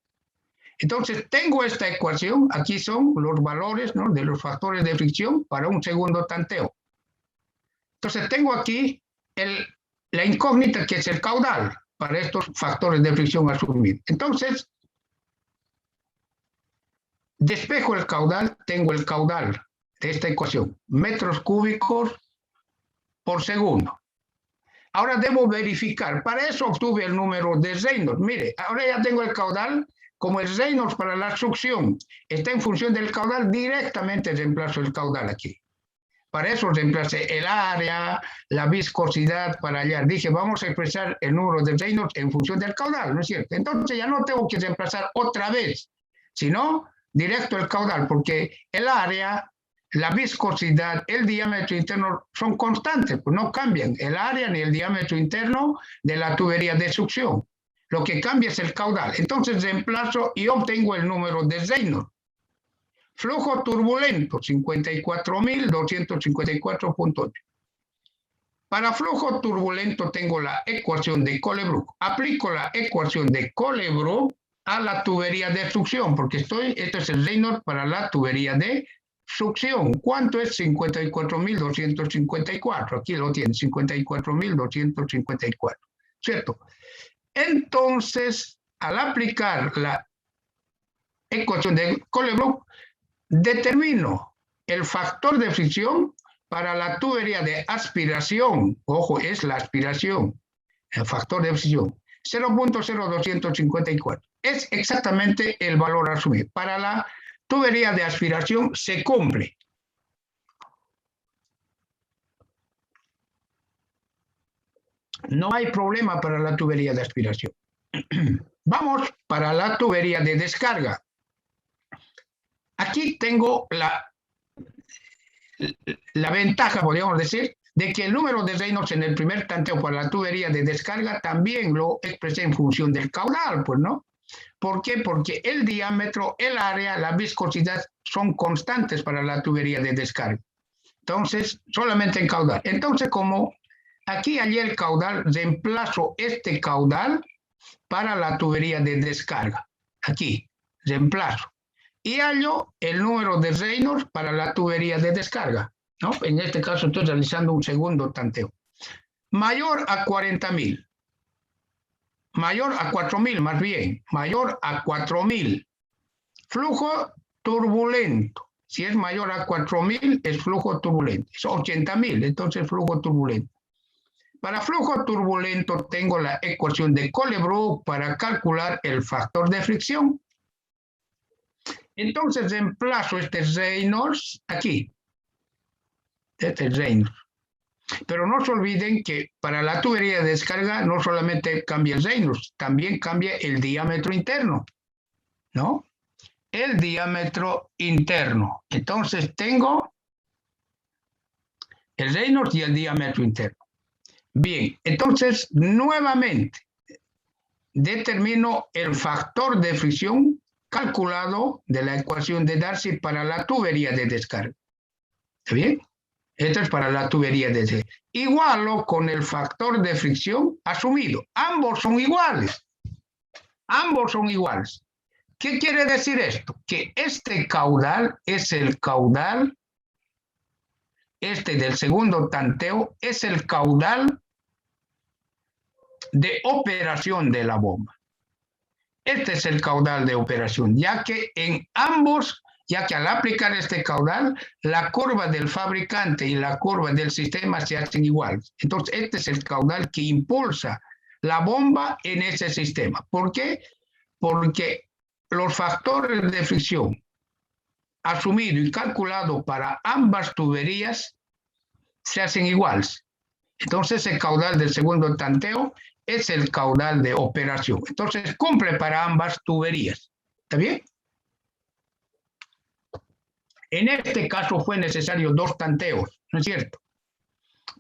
Entonces tengo esta ecuación, aquí son los valores, ¿no?, de los factores de fricción para un segundo tanteo. Entonces tengo aquí la incógnita que es el caudal para estos factores de fricción asumidos. Entonces, despejo el caudal, tengo el caudal de esta ecuación, metros cúbicos por segundo. Ahora debo verificar, para eso obtuve el número de Reynolds. Mire, ahora ya tengo el caudal, como el Reynolds para la succión está en función del caudal, directamente reemplazo el caudal aquí. Para eso reemplacé el área, la viscosidad para hallar. Dije, vamos a expresar el número de Reynolds en función del caudal, ¿no es cierto? Entonces ya no tengo que reemplazar otra vez, sino directo el caudal, porque el área, la viscosidad, el diámetro interno son constantes, pues no cambian el área ni el diámetro interno de la tubería de succión. Lo que cambia es el caudal. Entonces reemplazo y obtengo el número de Reynolds. Flujo turbulento, 54.254.8. Para flujo turbulento tengo la ecuación de Colebrook. Aplico la ecuación de Colebrook a la tubería de succión, porque esto es el Reynolds para la tubería de succión. ¿Cuánto es 54.254? Aquí lo tienen, 54.254, ¿cierto? Entonces, al aplicar la ecuación de Colebrook, determino el factor de fricción para la tubería de aspiración. Ojo, es la aspiración, el factor de fricción, 0.0254. Es exactamente el valor a asumir. Para la tubería de aspiración se cumple. No hay problema para la tubería de aspiración. Vamos para la tubería de descarga. Aquí tengo la ventaja, podríamos decir, de que el número de Reynolds en el primer tanteo para la tubería de descarga también lo expresé en función del caudal, pues, ¿no? ¿Por qué? Porque el diámetro, el área, la viscosidad son constantes para la tubería de descarga. Entonces, solamente en caudal. Entonces, como aquí hallé el caudal, reemplazo este caudal para la tubería de descarga. Aquí, reemplazo. Y hallo el número de Reynolds para la tubería de descarga, ¿no? En este caso estoy realizando un segundo tanteo. Mayor a 40.000. Mayor a 4.000, más bien. Mayor a 4.000. Flujo turbulento. Si es mayor a 4.000, es flujo turbulento. Es 80.000, entonces flujo turbulento. Para flujo turbulento tengo la ecuación de Colebrook para calcular el factor de fricción. Entonces reemplazo este Reynolds aquí. Este Reynolds. Pero no se olviden que para la tubería de descarga no solamente cambia el Reynolds, también cambia el diámetro interno, ¿no? El diámetro interno. Entonces tengo el Reynolds y el diámetro interno. Bien, entonces nuevamente determino el factor de fricción calculado de la ecuación de Darcy para la tubería de descarga. ¿Está bien? Esto es para la tubería de descarga. Igualo con el factor de fricción asumido. Ambos son iguales. Ambos son iguales. ¿Qué quiere decir esto? Que este caudal es el caudal, este del segundo tanteo, es el caudal de operación de la bomba. Este es el caudal de operación, ya que en ambos ya que al aplicar este caudal, la curva del fabricante y la curva del sistema se hacen iguales. Entonces, este es el caudal que impulsa la bomba en ese sistema. ¿Por qué? Porque los factores de fricción asumido y calculado para ambas tuberías se hacen iguales. Entonces, el caudal del segundo tanteo es el caudal de operación. Entonces, cumple para ambas tuberías. ¿Está bien? En este caso fue necesario 2 tanteos, ¿no es cierto?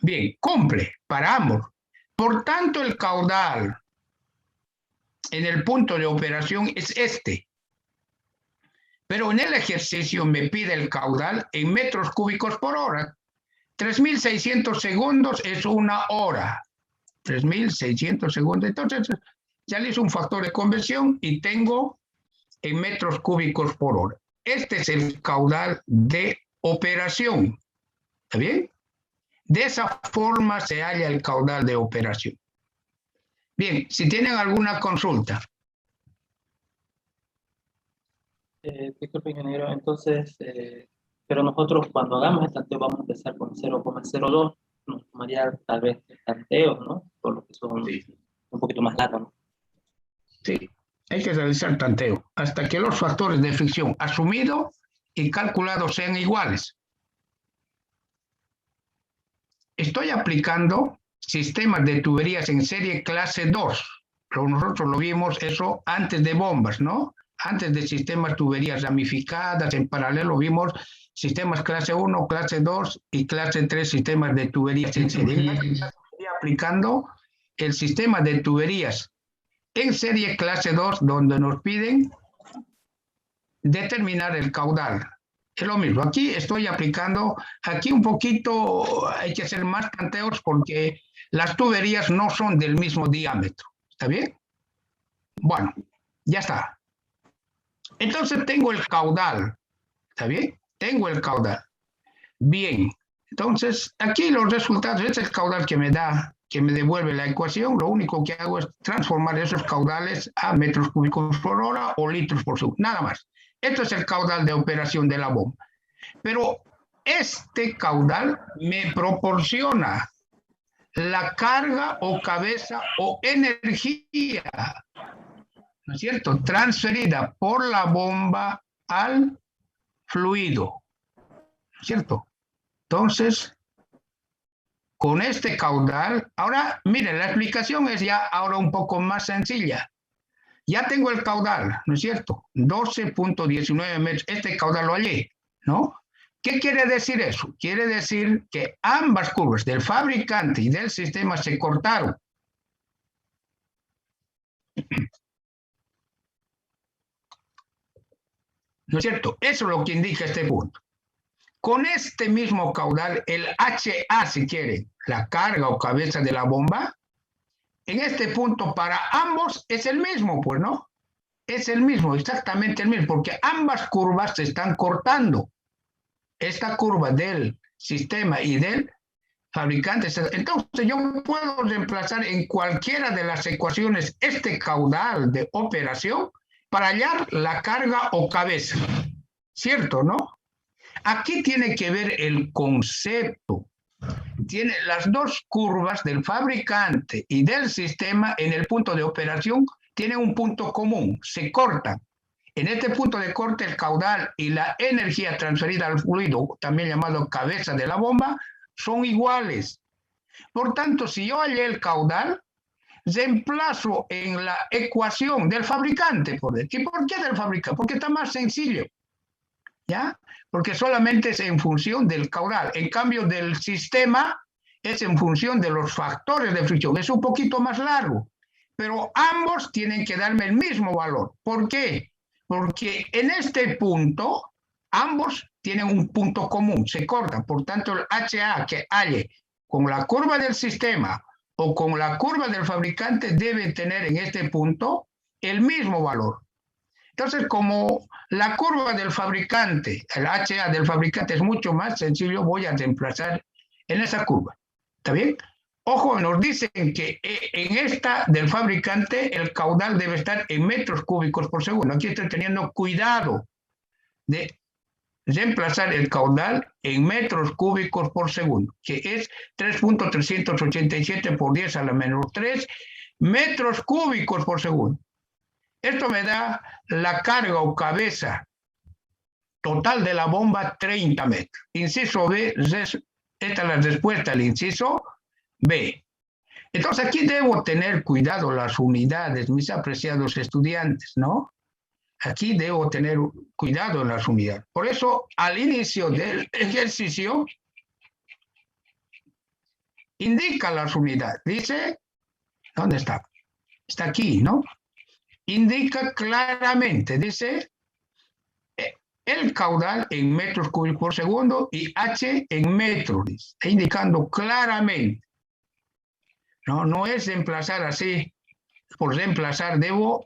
Bien, cumple para ambos. Por tanto, el caudal en el punto de operación es este. Pero en el ejercicio me pide el caudal en metros cúbicos por hora. 3.600 segundos es una hora. 3.600 segundos. Entonces, ya le hice un factor de conversión y tengo en metros cúbicos por hora. Este es el caudal de operación. ¿Está bien? De esa forma se halla el caudal de operación. Bien, si tienen alguna consulta. Disculpe, ingeniero, entonces, pero nosotros cuando hagamos el tanteo vamos a empezar con 0,02, nos tomaría tal vez el tanteo, ¿no? Por lo que son un poquito más largos, ¿no? Sí, hay que realizar tanteo hasta que los factores de fricción asumido y calculado sean iguales. Estoy aplicando sistemas de tuberías en serie clase 2. Nosotros lo vimos eso antes de bombas, ¿no? Antes de sistemas tuberías ramificadas, en paralelo vimos sistemas clase 1, clase 2 y clase 3 sistemas de tuberías en serie. Estoy aplicando el sistema de tuberías en serie clase 2, donde nos piden determinar el caudal. Es lo mismo. Aquí estoy aplicando, aquí un poquito hay que hacer más tanteos porque las tuberías no son del mismo diámetro. ¿Está bien? Bueno, ya está. Entonces tengo el caudal. ¿Está bien? Tengo el caudal. Bien. Entonces, aquí los resultados, este es el caudal que me da, que me devuelve la ecuación. Lo único que hago es transformar esos caudales a metros cúbicos por hora o litros por segundo. Nada más. Esto es el caudal de operación de la bomba. Pero este caudal me proporciona la carga o cabeza o energía, ¿no es cierto?, transferida por la bomba al fluido, ¿no es cierto? Entonces, con este caudal, ahora, miren, la explicación es ya ahora un poco más sencilla. Ya tengo el caudal, ¿no es cierto? 12.19 metros, este caudal lo hallé, ¿no? ¿Qué quiere decir eso? Quiere decir que ambas curvas del fabricante y del sistema se cortaron. ¿No es cierto? Eso es lo que indica este punto. Con este mismo caudal, el HA, si quieren, la carga o cabeza de la bomba, en este punto para ambos es el mismo, pues, ¿no? Es el mismo, exactamente el mismo, porque ambas curvas se están cortando. Esta curva del sistema y del fabricante. Entonces yo puedo reemplazar en cualquiera de las ecuaciones este caudal de operación para hallar la carga o cabeza. ¿Cierto, no? Aquí tiene que ver el concepto. Tiene las dos curvas del fabricante y del sistema en el punto de operación tienen un punto común, se cortan. En este punto de corte el caudal y la energía transferida al fluido, también llamado cabeza de la bomba, son iguales. Por tanto, si yo hallé el caudal, reemplazo en la ecuación del fabricante. ¿Por qué del fabricante? Porque está más sencillo, ¿ya? Porque solamente es en función del caudal. En cambio, del sistema es en función de los factores de fricción. Es un poquito más largo, pero ambos tienen que darme el mismo valor. ¿Por qué? Porque en este punto, ambos tienen un punto común, se cortan. Por tanto, el HA que halle con la curva del sistema o con la curva del fabricante debe tener en este punto el mismo valor. Entonces, como la curva del fabricante, el HA del fabricante es mucho más sencillo, voy a reemplazar en esa curva. ¿Está bien? Ojo, nos dicen que en esta del fabricante el caudal debe estar en metros cúbicos por segundo. Aquí estoy teniendo cuidado de reemplazar el caudal en metros cúbicos por segundo, que es 3.387 por 10 a la menor 3 metros cúbicos por segundo. Esto me da la carga o cabeza total de la bomba, 30 metros. Inciso B, esta es la respuesta al inciso B. Entonces aquí debo tener cuidado las unidades, mis apreciados estudiantes, ¿no? Aquí debo tener cuidado en las unidades. Por eso, al inicio del ejercicio, indica las unidades. Dice, ¿dónde está? Está aquí, ¿no? Indica claramente, dice, el caudal en metros cúbicos por segundo y H en metros. Está indicando claramente. No es reemplazar así. Por reemplazar, debo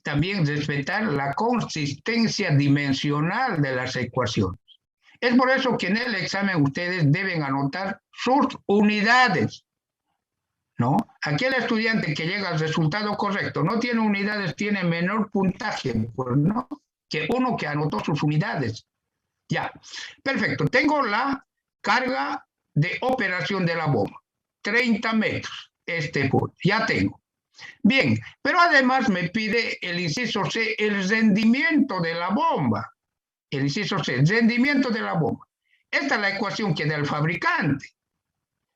también respetar la consistencia dimensional de las ecuaciones. Es por eso que en el examen ustedes deben anotar sus unidades, ¿no? Aquel estudiante que llega al resultado correcto no tiene unidades, tiene menor puntaje, pues, ¿no?, que uno que anotó sus unidades. Ya, perfecto. Tengo la carga de operación de la bomba, 30 metros, ya tengo. Bien, pero además me pide el inciso C, el rendimiento de la bomba. El inciso C, rendimiento de la bomba. Esta es la ecuación que da el fabricante.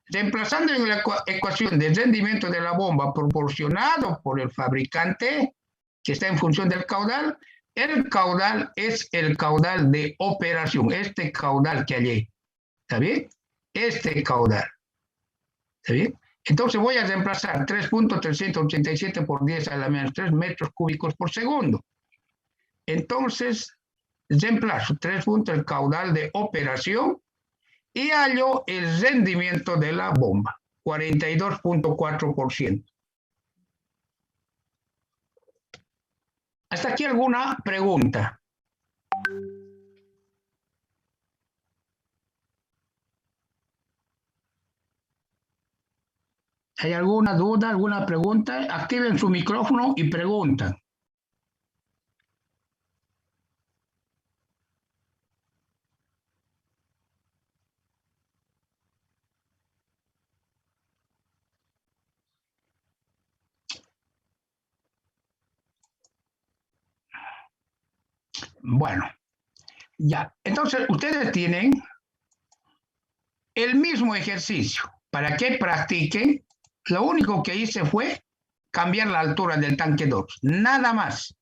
Reemplazando en la ecuación de rendimiento de la bomba proporcionado por el fabricante, que está en función del caudal, el caudal es el caudal de operación, este caudal que hay. ¿Está bien? Este caudal. ¿Está bien? Entonces voy a reemplazar 3.387 por 10 a la menos 3 metros cúbicos por segundo. Entonces, reemplazo 3 puntos el caudal de operación y hallo el rendimiento de la bomba, 42.4%. ¿Hasta aquí alguna pregunta? ¿Hay alguna duda, alguna pregunta? Activen su micrófono y preguntan. Bueno, ya. Entonces, ustedes tienen el mismo ejercicio. Para que practiquen, lo único que hice fue cambiar la altura del tanque 2, nada más.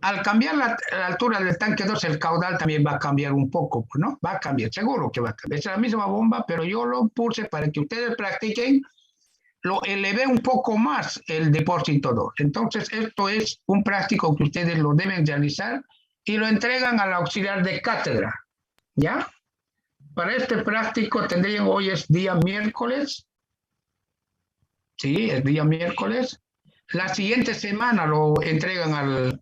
Al cambiar la altura del tanque 2, el caudal también va a cambiar un poco, ¿no? Va a cambiar, seguro que va a cambiar. Es la misma bomba, pero yo lo puse para que ustedes practiquen, lo elevé un poco más el depósito 2. Entonces, esto es un práctico que ustedes lo deben realizar y lo entregan al auxiliar de cátedra, ¿ya? Para este práctico tendrían, hoy es día miércoles, sí, es día miércoles. La siguiente semana lo entregan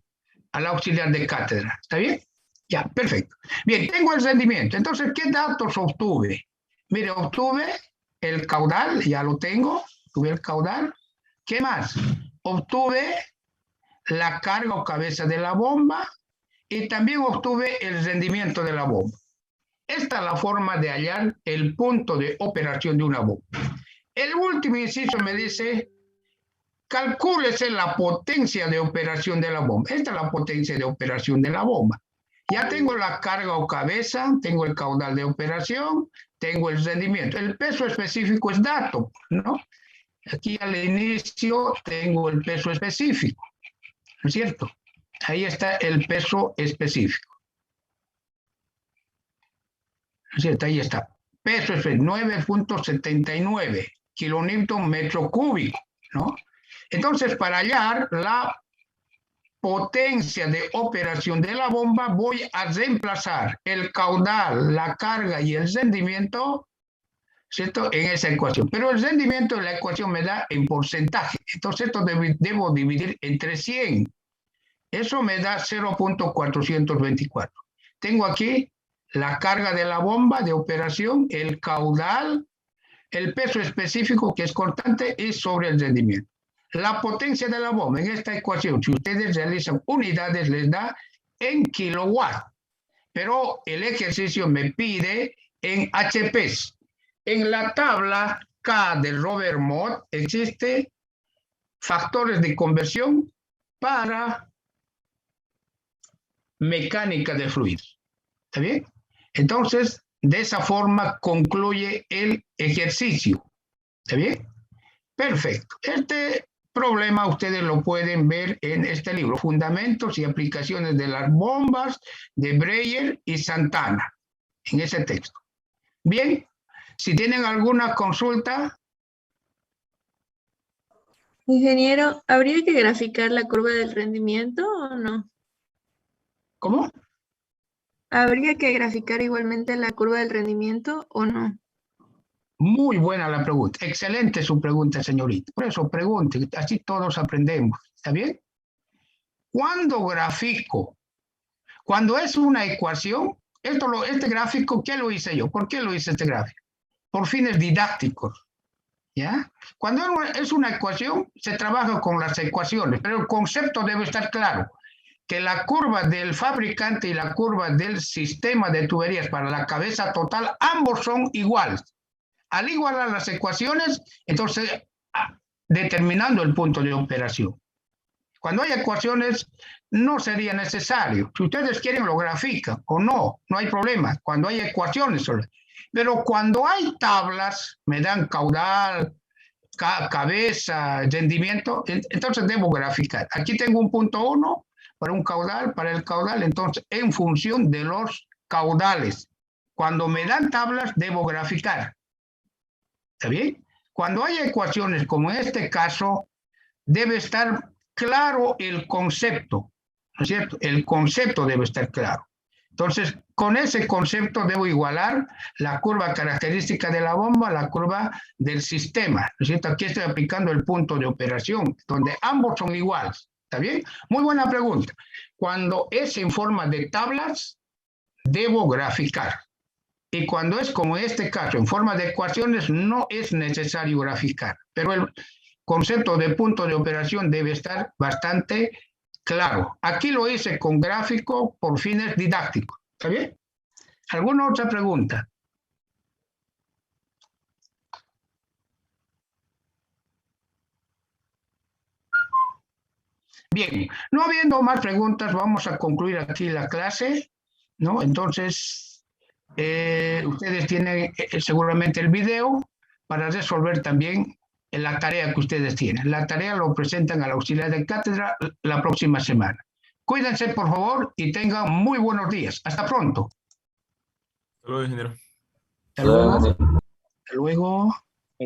al auxiliar de cátedra, ¿está bien? Ya, perfecto. Bien, tengo el rendimiento. Entonces, ¿qué datos obtuve? Mire, obtuve el caudal, ya lo tengo, obtuve el caudal. ¿Qué más? Obtuve la carga o cabeza de la bomba y también obtuve el rendimiento de la bomba. Esta es la forma de hallar el punto de operación de una bomba. El último inciso me dice, calcúlese la potencia de operación de la bomba. Esta es la potencia de operación de la bomba. Ya tengo la carga o cabeza, tengo el caudal de operación, tengo el rendimiento. El peso específico es dato, ¿no? Aquí al inicio tengo el peso específico, ¿no es cierto? Ahí está el peso específico. ¿No es cierto? Ahí está. Peso es 9.79 kilonewton metro cúbico, ¿no? Entonces, para hallar la potencia de operación de la bomba, voy a reemplazar el caudal, la carga y el rendimiento, ¿cierto?, en esa ecuación. Pero el rendimiento de la ecuación me da en porcentaje. Entonces, esto debo dividir entre 100. Eso me da 0.424. Tengo aquí la carga de la bomba de operación, el caudal, el peso específico que es constante y sobre el rendimiento. La potencia de la bomba en esta ecuación, si ustedes realizan unidades, les da en kilowatt. pero el ejercicio me pide en HPs. En la tabla K de Robert Mott existe factores de conversión para mecánica de fluidos. ¿Está bien? Entonces, de esa forma concluye el ejercicio. ¿Está bien? Perfecto. Este problema ustedes lo pueden ver en este libro, Fundamentos y aplicaciones de las bombas de Breyer y Santana, en ese texto. Bien, si tienen alguna consulta. Ingeniero, ¿habría que graficar la curva del rendimiento o no? ¿Cómo? ¿Habría que graficar igualmente la curva del rendimiento o no? Muy buena la pregunta. Excelente su pregunta, señorita. Por eso pregunte, así todos aprendemos. ¿Está bien? Cuando grafico, cuando es una ecuación, este gráfico, ¿qué lo hice yo? ¿Por qué lo hice este gráfico? Por fines didácticos. ¿Ya? Cuando es una ecuación, se trabaja con las ecuaciones, pero el concepto debe estar claro, que la curva del fabricante y la curva del sistema de tuberías para la cabeza total, ambos son iguales. Al igualar las ecuaciones, entonces, determinando el punto de operación. Cuando hay ecuaciones, no sería necesario. Si ustedes quieren, lo grafican o no, no hay problema. Cuando hay ecuaciones solo. Pero cuando hay tablas, me dan caudal, cabeza, rendimiento, entonces debo graficar. Aquí tengo un punto 1 para un caudal, para el caudal, entonces en función de los caudales. Cuando me dan tablas, debo graficar. ¿Está bien? Cuando hay ecuaciones como en este caso, debe estar claro el concepto, ¿no es cierto? El concepto debe estar claro. Entonces, con ese concepto debo igualar la curva característica de la bomba a la curva del sistema, ¿no es cierto? Aquí estoy aplicando el punto de operación, donde ambos son iguales, ¿está bien? Muy buena pregunta. Cuando es en forma de tablas, debo graficar. Y cuando es como este caso, en forma de ecuaciones, no es necesario graficar. Pero el concepto de punto de operación debe estar bastante claro. Aquí lo hice con gráfico por fines didácticos. ¿Está bien? ¿Alguna otra pregunta? Bien, no habiendo más preguntas, vamos a concluir aquí la clase, ¿no? Entonces, ustedes tienen seguramente el video para resolver también la tarea que ustedes tienen. La tarea lo presentan al auxiliar de cátedra la próxima semana. Cuídense, por favor, y tengan muy buenos días. Hasta pronto. Hasta luego, ingeniero. Hasta luego. Hasta luego.